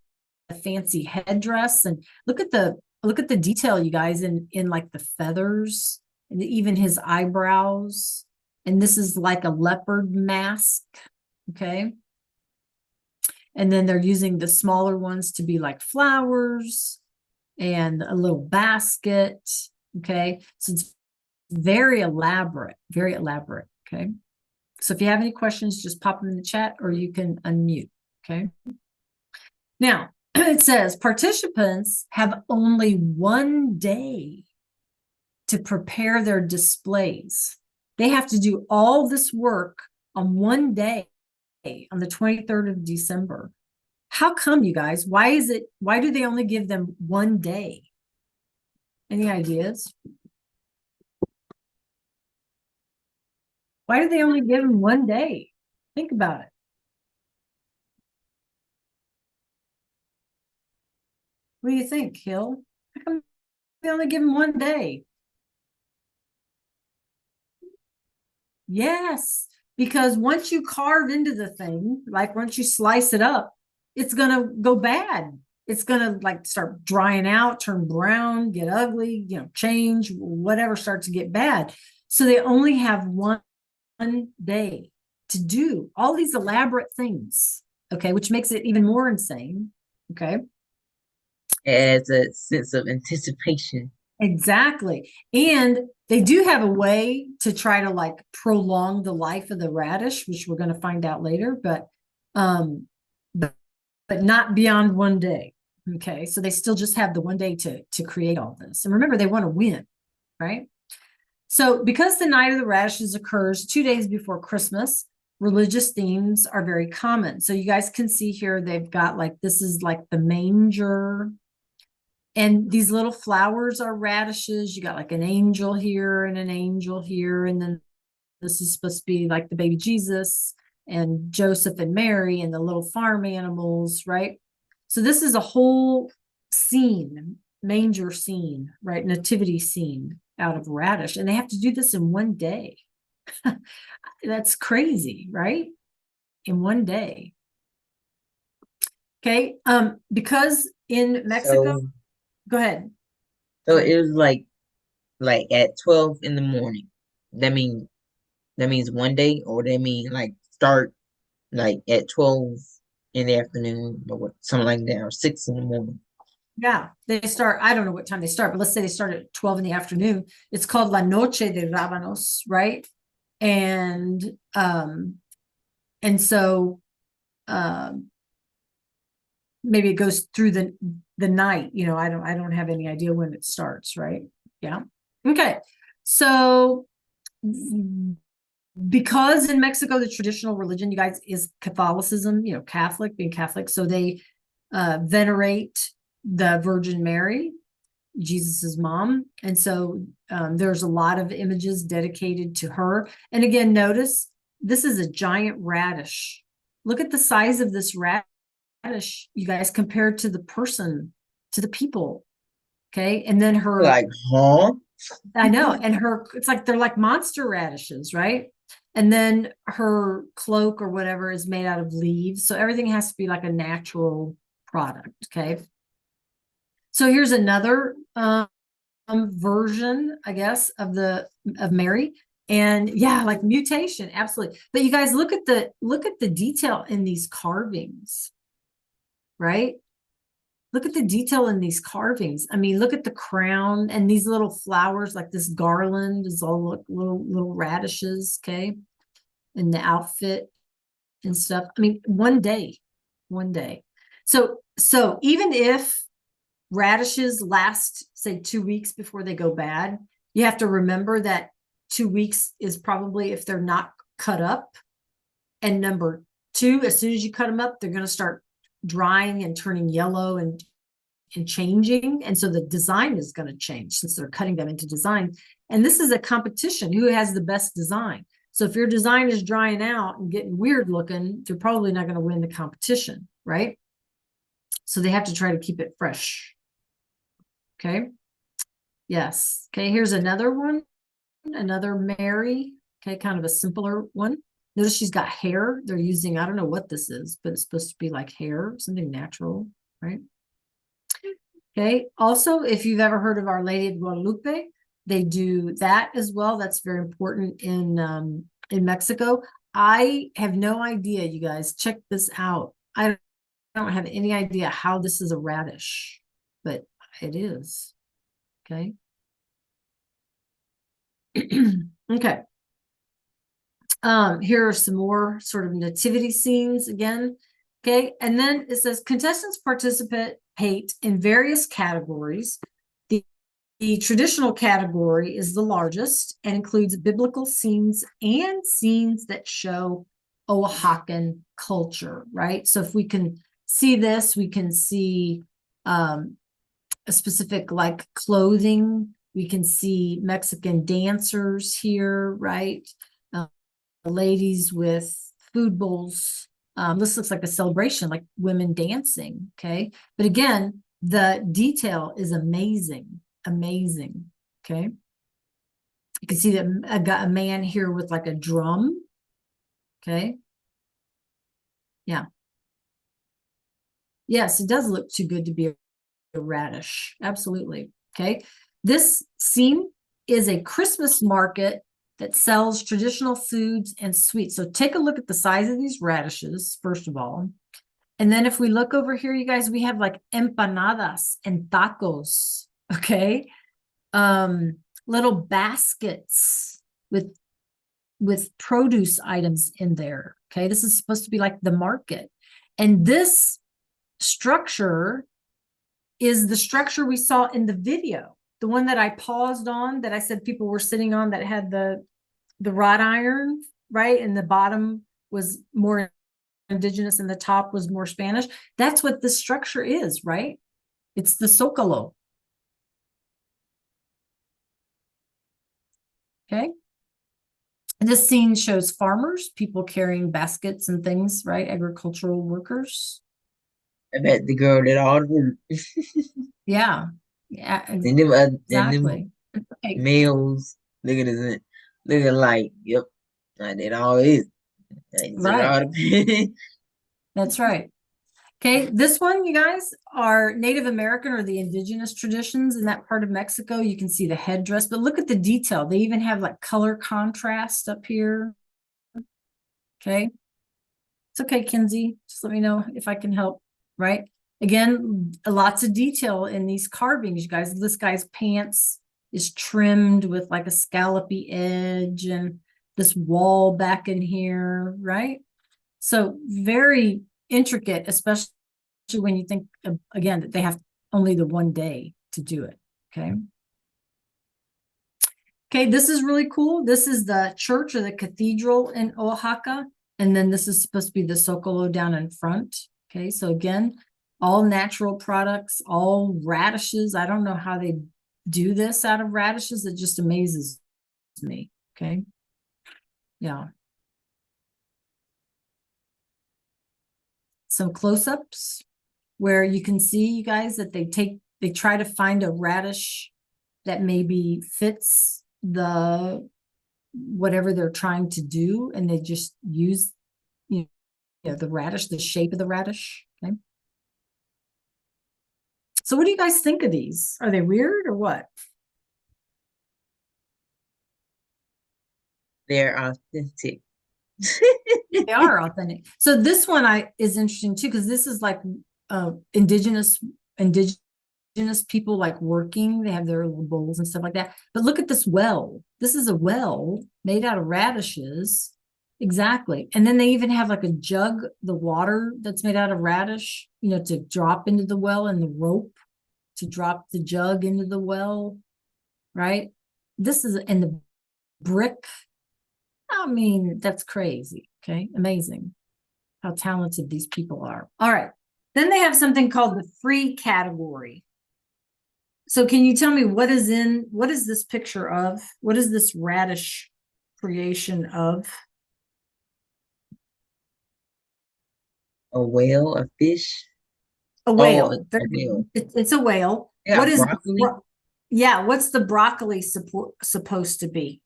fancy headdress. And look at the detail, you guys, in like the feathers and even his eyebrows. And this is like a leopard mask. Okay. And then they're using the smaller ones to be like flowers and a little basket. Okay. So it's very elaborate. Okay. So if you have any questions, just pop them in the chat or you can unmute. Okay. Now it says participants have only one day to prepare their displays. They have to do all this work on one day, on the 23rd of December. How come, you guys? Why do they only give them one day? Any ideas? Why do they only give them one day? Think about it. What do you think, Hill? How come they only give them one day? Yes, because once you carve into the thing, like once you slice it up, it's going to go bad. It's going to like start drying out, turn brown, get ugly, you know, change, whatever starts to get bad. So they only have one day to do all these elaborate things. Okay. Which makes it even more insane. Okay. As a sense of anticipation. Exactly. And they do have a way to try to like prolong the life of the radish, which we're going to find out later, but not beyond one day. Okay. So they still just have the one day to create all this. And remember, they want to win, right? So because the Night of the Radishes occurs 2 days before Christmas, religious themes are very common. So you guys can see here, they've got like, this is like the manger. And these little flowers are radishes. You got like an angel here and an angel here. And then this is supposed to be like the baby Jesus and Joseph and Mary and the little farm animals, right? So this is a whole scene, manger scene, right? Nativity scene out of radish, and they have to do this in one day. That's crazy, right? In one day. Okay, because in Mexico, So, go ahead. so it was like at 12 in the morning. That means one day, or they mean like start like at 12 in the afternoon, or what, something like that, or 6 in the morning. Yeah, they start, I don't know what time they start, but let's say they start at 12 in the afternoon. It's called La Noche de Rábanos, right? And so maybe it goes through the night, you know, I don't have any idea when it starts, right? Yeah. Okay. So because in Mexico the traditional religion, you guys, is Catholicism, you know, Catholic, being Catholic, so they venerate the Virgin Mary, Jesus's mom, and so there's a lot of images dedicated to her. And again, notice this is a giant radish. Look at the size of this radish, you guys, compared to the person, to the people. Okay, and then her, Like, huh? I know, and her, it's like they're like monster radishes, right? And then her cloak or whatever is made out of leaves, so everything has to be like a natural product. Okay, so here's another version, I guess, of Mary. And yeah, like mutation, absolutely. But you guys, look at the detail in these carvings, right? Look at the detail in these carvings. I mean, look at the crown and these little flowers, like this garland is all little radishes, okay? And the outfit and stuff. I mean, one day. So even if radishes last, say, 2 weeks before they go bad, you have to remember that 2 weeks is probably if they're not cut up. And number two, as soon as you cut them up, they're going to start drying and turning yellow and changing. And so the design is going to change since they're cutting them into design. And this is a competition. Who has the best design? So if your design is drying out and getting weird looking, you're probably not going to win the competition, right? So they have to try to keep it fresh. Okay. Yes. Okay. Here's another one. Another Mary. Okay. Kind of a simpler one. Notice she's got hair. They're using, I don't know what this is, but it's supposed to be like hair, something natural, right? Okay. Also, if you've ever heard of Our Lady of Guadalupe, they do that as well. That's very important in Mexico. I have no idea, you guys. Check this out. I don't have any idea how this is a radish, but it is. Okay. Okay. Here are some more sort of nativity scenes again. Okay. And then it says contestants participate in various categories. The traditional category is the largest and includes biblical scenes and scenes that show Oaxacan culture, right? So if we can see this, we can see a specific like clothing. We can see Mexican dancers here, right? Ladies with food bowls. This looks like a celebration, like women dancing, okay? But again, the detail is amazing, okay? You can see that I got a man here with like a drum, okay? Yeah. Yes, it does look too good to be a radish, absolutely, okay? This scene is a Christmas market that sells traditional foods and sweets. So take a look at the size of these radishes, first of all. And then if we look over here, you guys, we have like empanadas and tacos, okay? Little baskets with produce items in there, okay? This is supposed to be like the market. And this structure is the structure we saw in the video. The one that I paused on, that I said people were sitting on, that had the wrought iron, right? And the bottom was more indigenous and the top was more Spanish. That's what this structure is, right? It's the Zócalo. Okay. And this scene shows farmers, people carrying baskets and things, right? Agricultural workers. I bet the girl did all the work. Yeah. Yeah, And them, exactly. Okay, males. Look at this. Look at like, yep, I did all this. I did all the that's right. Okay, this one, you guys, are Native American or the indigenous traditions in that part of Mexico. You can see the headdress, but look at the detail. They even have like color contrast up here. Okay. It's okay, Kinsey. Just let me know if I can help, right? Again, lots of detail in these carvings, you guys. This guy's pants is trimmed with like a scallopy edge and this wall back in here, right? So very intricate, especially when you think, again, that they have only the one day to do it, okay? Okay, this is really cool. This is the church or the cathedral in Oaxaca. And then this is supposed to be the Zocalo down in front. Okay, so again, all natural products, all radishes. I don't know how they do this out of radishes. It just amazes me. Okay, yeah. Some close-ups where you can see, you guys, that they try to find a radish that maybe fits the whatever they're trying to do, and they just use the radish, the shape of the radish. Okay, so what do you guys think of these? Are they weird or what? They're authentic. They are authentic. So this one is interesting too, because this is like indigenous people like working. They have their little bowls and stuff like that. But look at this well. This is a well made out of radishes. Exactly. And then they even have like a jug, the water that's made out of radish, to drop into the well, and the rope to drop the jug into the well, right? This is in the brick. I mean, that's crazy. Okay. Amazing how talented these people are. All right. Then they have something called the free category. So can you tell me what is this picture of? What is this radish creation of? A whale, a fish. A whale. Oh, a whale. It's a whale. Yeah, What is broccoli. yeah, what's the broccoli supposed to be?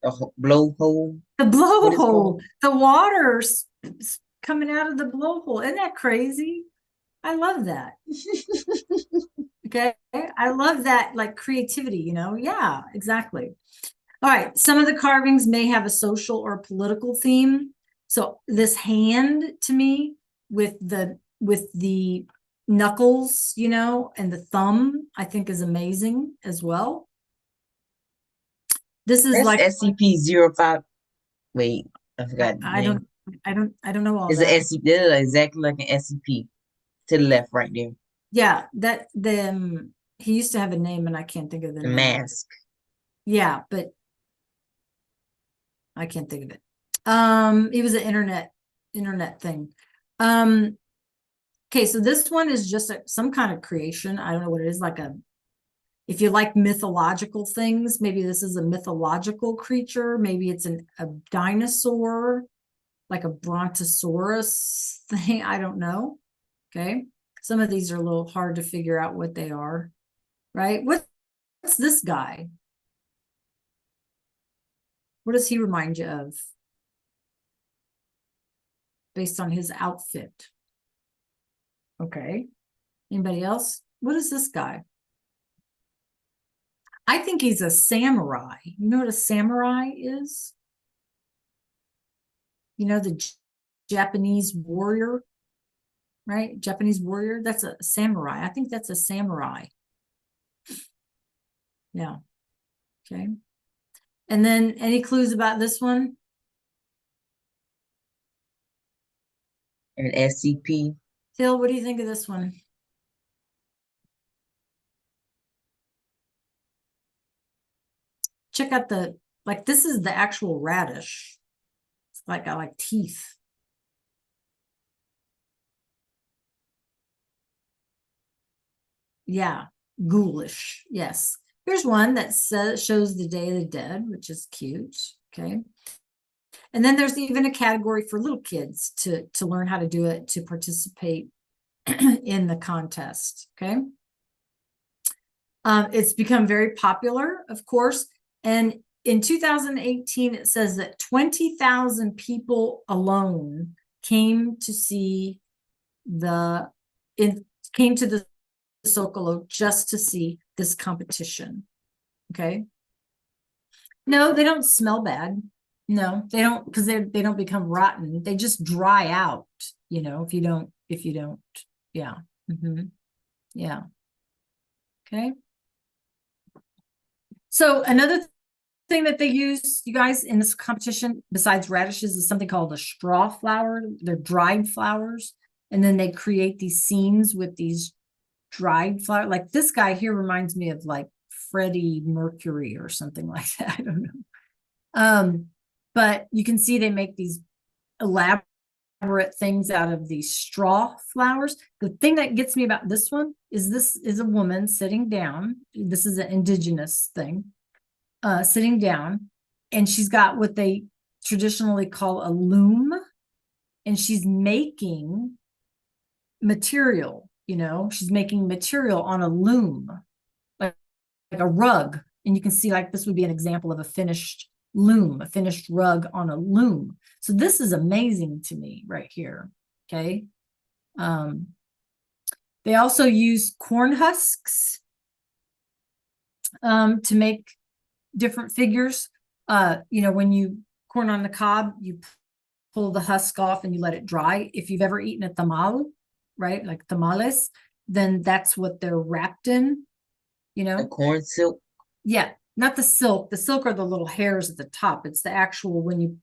A blowhole. The What is blowhole. called? The water's coming out of the blowhole. Isn't that crazy? I love that. Okay. I love that, like, creativity, Yeah, exactly. All right. Some of the carvings may have a social or political theme. So this hand to me with the knuckles, and the thumb, I think is amazing as well. This is That's like SCP-05. Wait, I forgot the I name. don't know all It's that. an SCP. That's exactly like an SCP. To the left, right there. Yeah, he used to have a name and I can't think of the The name. mask. Yeah, but I can't think of it. It was an internet thing. Okay, so this one is just some kind of creation. I don't know what it is, if you like mythological things, maybe this is a mythological creature. Maybe it's a dinosaur, like a brontosaurus thing. I don't know. Okay. Some of these are a little hard to figure out what they are, right? What's this guy? What does he remind you of? Based on his outfit. Okay. Anybody else? What is this guy? I think he's a samurai. You know what a samurai is? The Japanese warrior, right? Japanese warrior. That's a samurai. I think that's a samurai. Yeah. Okay. And then any clues about this one? An SCP. Phil, what do you think of this one? Check out this is the actual radish. It's got like teeth. Yeah, ghoulish. Yes. Here's one that shows the Day of the Dead, which is cute. Okay. And then there's even a category for little kids to learn how to do it, to participate in the contest. Okay. It's become very popular, of course. And in 2018, it says that 20,000 people alone came to see came to the Zocalo just to see this competition. Okay. No, they don't smell bad. No, they don't, because they don't become rotten. They just dry out, if you don't, yeah. Yeah. Okay. So another thing that they use, you guys, in this competition, besides radishes, is something called a straw flower. They're dried flowers. And then they create these scenes with these dried flowers. Like this guy here reminds me of like Freddie Mercury or something like that. I don't know. But you can see they make these elaborate things out of these straw flowers. The thing that gets me about this one is a woman sitting down. This is an indigenous thing, sitting down, and she's got what they traditionally call a loom, and she's making material, she's making material on a loom, like a rug. And you can see like this would be an example of a finished loom, a finished rug on a loom. So this is amazing to me right here. Okay. They also use corn husks to make different figures. When you corn on the cob, you pull the husk off and you let it dry. If you've ever eaten a tamal, right, like tamales, then that's what they're wrapped in, The corn silk. Yeah, not the silk. The silk are the little hairs at the top. It's the actual, when you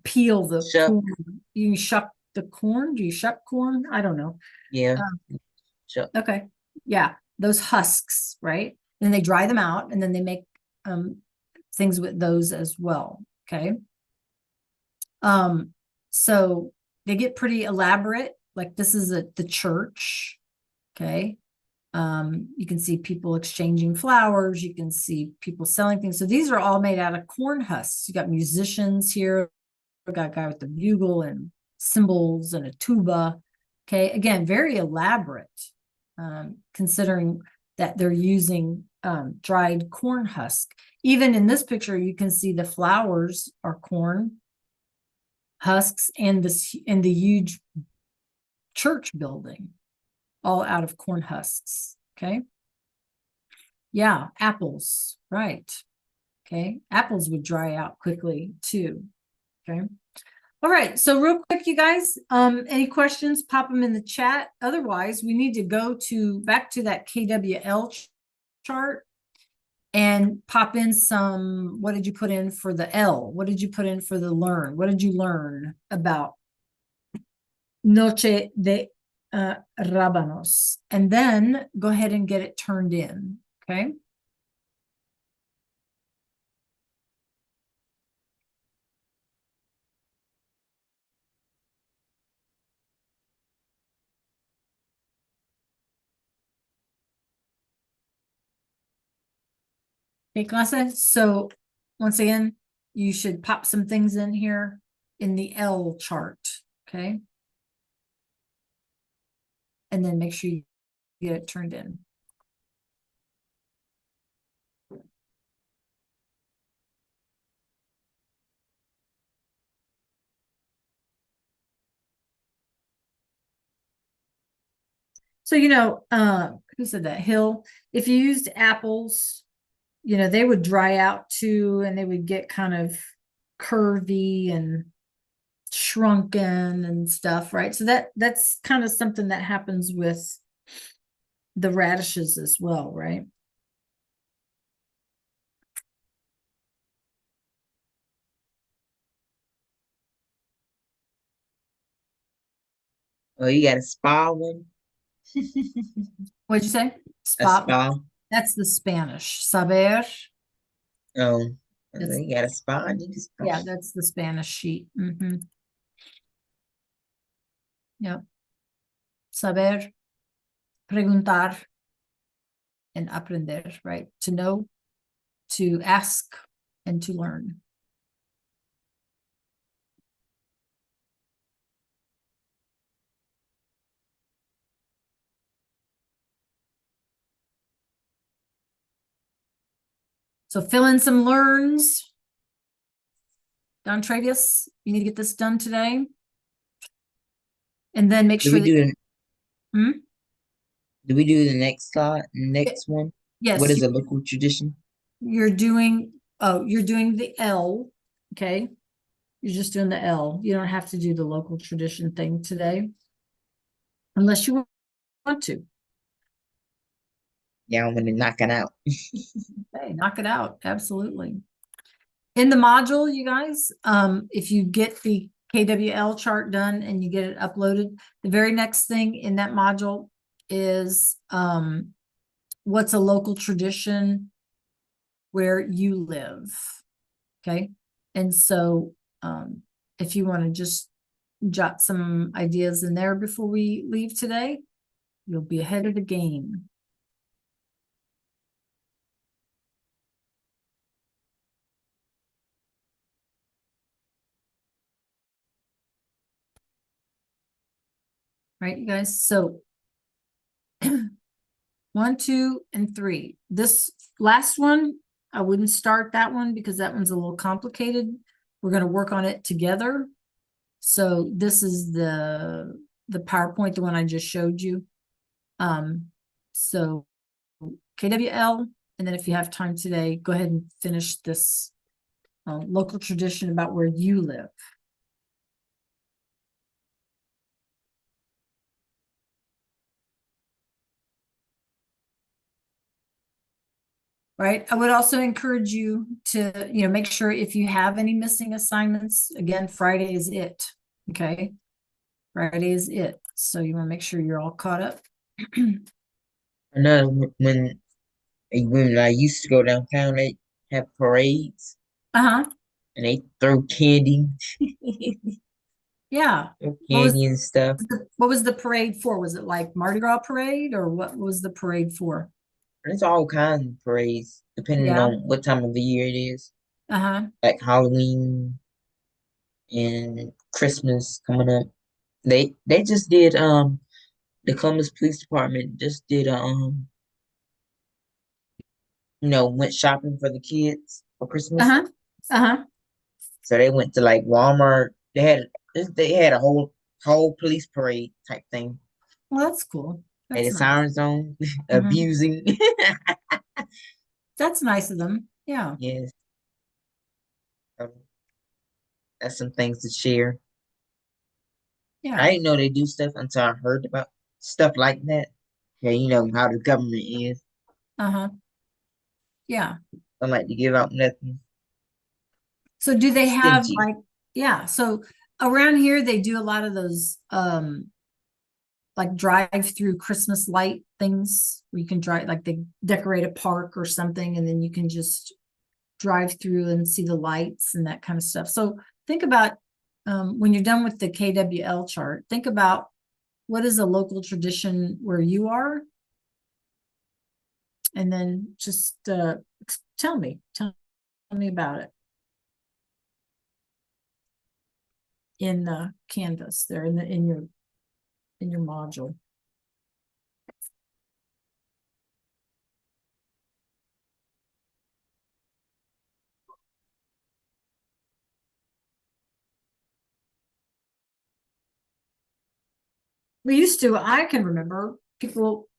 peel the Shuck. corn, you shuck the corn. Do you shuck corn? I don't know. Yeah. Shuck. Okay. Yeah, those husks, right? Then they dry them out, and then they make things with those as well. Okay. So they get pretty elaborate. Like this is the church. Okay. You can see people exchanging flowers. You can see people selling things. So these are all made out of corn husks. You got musicians here. We got a guy with the bugle and cymbals and a tuba. Okay. Again, very elaborate, considering that they're using dried corn husk. Even in this picture, you can see the flowers are corn husks, and the huge church building, all out of corn husks. Okay. Yeah, apples, right. Okay, apples would dry out quickly too. Okay. All right, so real quick, you guys, any questions, pop them in the chat. Otherwise, we need to go back to that KWL chart and pop in some. What did you put in for the L? What did you put in for the learn? What did you learn about Noche de Rabanos? And then go ahead and get it turned in. Okay. Okay, clase. So once again, you should pop some things in here in the L chart. Okay. And then make sure you get it turned in. So, who said that? Hill. If you used apples, they would dry out too, and they would get kind of curvy and shrunken and stuff, right? So that's kind of something that happens with the radishes as well, right? Oh, you got a spa one? What'd you say? A Spot. spa? That's the Spanish. Saber. Oh, It's- you got a spa? I need a spa. Yeah, that's the Spanish sheet. Yep. Saber, preguntar, and aprender, right? To know, to ask, and to learn. So fill in some learns. Don Travius, you need to get this done today. And then make Do sure we that, do do we do the next slide, next one? yes, What is a local tradition? you're doing, you're doing the L, okay? You're just doing the L. You don't have to do the local tradition thing today. Unless you want to. Yeah, I'm gonna knock it out. Hey, knock it out. Absolutely. In the module, you guys, if you get the KWL chart done and you get it uploaded, the very next thing in that module is what's a local tradition where you live. Okay. And so if you want to just jot some ideas in there before we leave today, you'll be ahead of the game. Right, you guys? So 1, 2, and 3. This last one, I wouldn't start that one because that one's a little complicated. We're going to work on it together. So this is the PowerPoint, the one I just showed you. So KWL, and then if you have time today, go ahead and finish this local tradition about where you live. Right. I would also encourage you to, make sure if you have any missing assignments, again, Friday is it. Okay. Friday is it. So you want to make sure you're all caught up. I know when I used to go downtown, they have parades Uh-huh. and they throw candy, Yeah. throw What was candy and stuff. what was the parade for? Was it like Mardi Gras parade or what was the parade for? There's all kinds of parades depending Yeah. on what time of the year it is, Uh-huh. like Halloween and Christmas coming up. They just did the Columbus Police Department just did went shopping for the kids for Christmas. Uh-huh. Uh-huh. So they went to like Walmart. They had a whole police parade type thing. Well, that's cool. They had That's a nice. sirens on, Mhm. abusing. That's nice of them. Yeah. Yes. Um, that's some things to share. Yeah. I didn't know they do stuff until I heard about stuff like that. Yeah, you know how the government is. Uh-huh. Yeah. Don't like to give out nothing. So do they have Stingy. like, yeah, so around here they do a lot of those like drive-through Christmas light things where you can drive, like they decorate a park or something, and then you can just drive through and see the lights and that kind of stuff. So think about when you're done with the KWL chart, think about what is a local tradition where you are, and then just tell me about it in Canvas there in your module. I can remember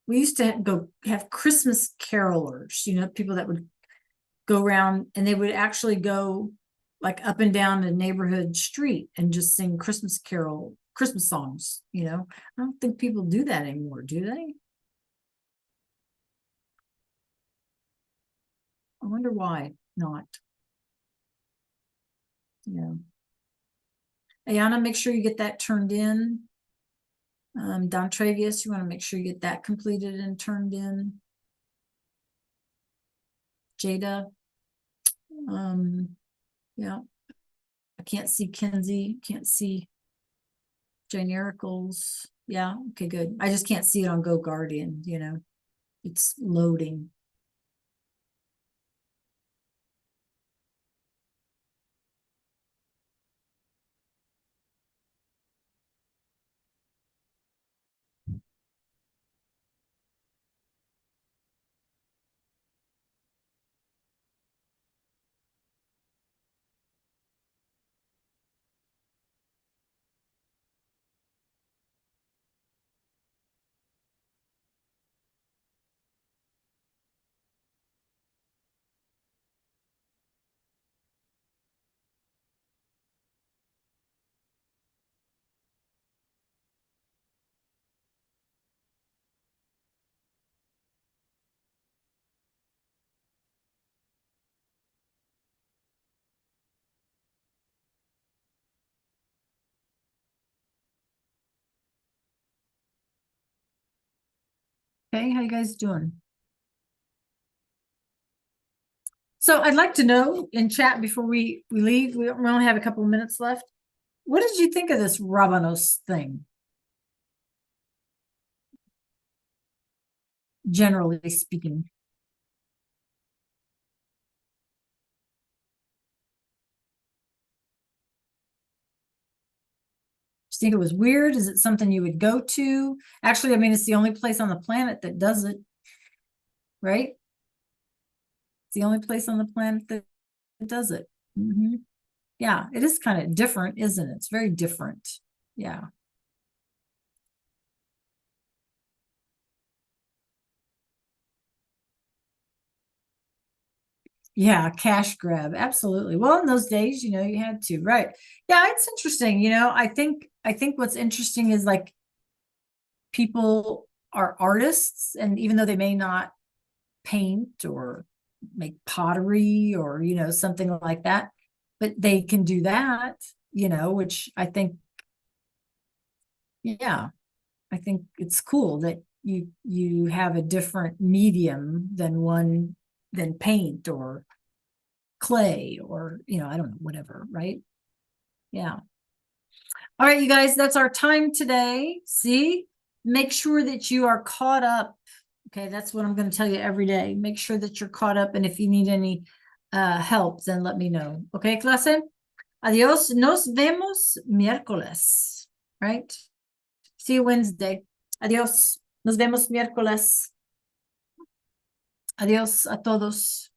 we used to go have Christmas carolers, people that would go around and they would actually go like up and down the neighborhood street and just sing Christmas songs, I don't think people do that anymore, do they? I wonder why not. Yeah. Ayana, make sure you get that turned in. Don Travius, you want to make sure you get that completed and turned in. Jada, yeah, I can't see Kenzie, can't see Jane Ericles. Yeah, okay, good. I just can't see it on Go Guardian, it's loading. Okay, how you guys doing? So I'd like to know in chat before we leave, we only have a couple of minutes left. What did you think of this Rabanos thing? Generally speaking. Do you think it was weird? Is it something you would go to? Actually, I mean, it's the only place on the planet that does it, right? It's the only place on the planet that does it. Mhm. Yeah, it is kind of different, isn't it? It's very different. Yeah. Yeah, cash grab. Absolutely. Well, in those days, you know, you had to, right? Yeah, it's interesting. You know, I think what's interesting is like people are artists, and even though they may not paint or make pottery or, you know, something like that, but they can do that, you know, which I think, yeah, I think it's cool that you have a different medium than paint or clay or, you know, I don't know, whatever, right? Yeah. All right, you guys, that's our time today. See, make sure that you are caught up. Okay, that's what I'm going to tell you every day. Make sure that you're caught up, and if you need any help, then let me know. Okay, clase? Adios. Nos vemos miércoles. Right? See you Wednesday. Adios. Nos vemos miércoles. Adios a todos.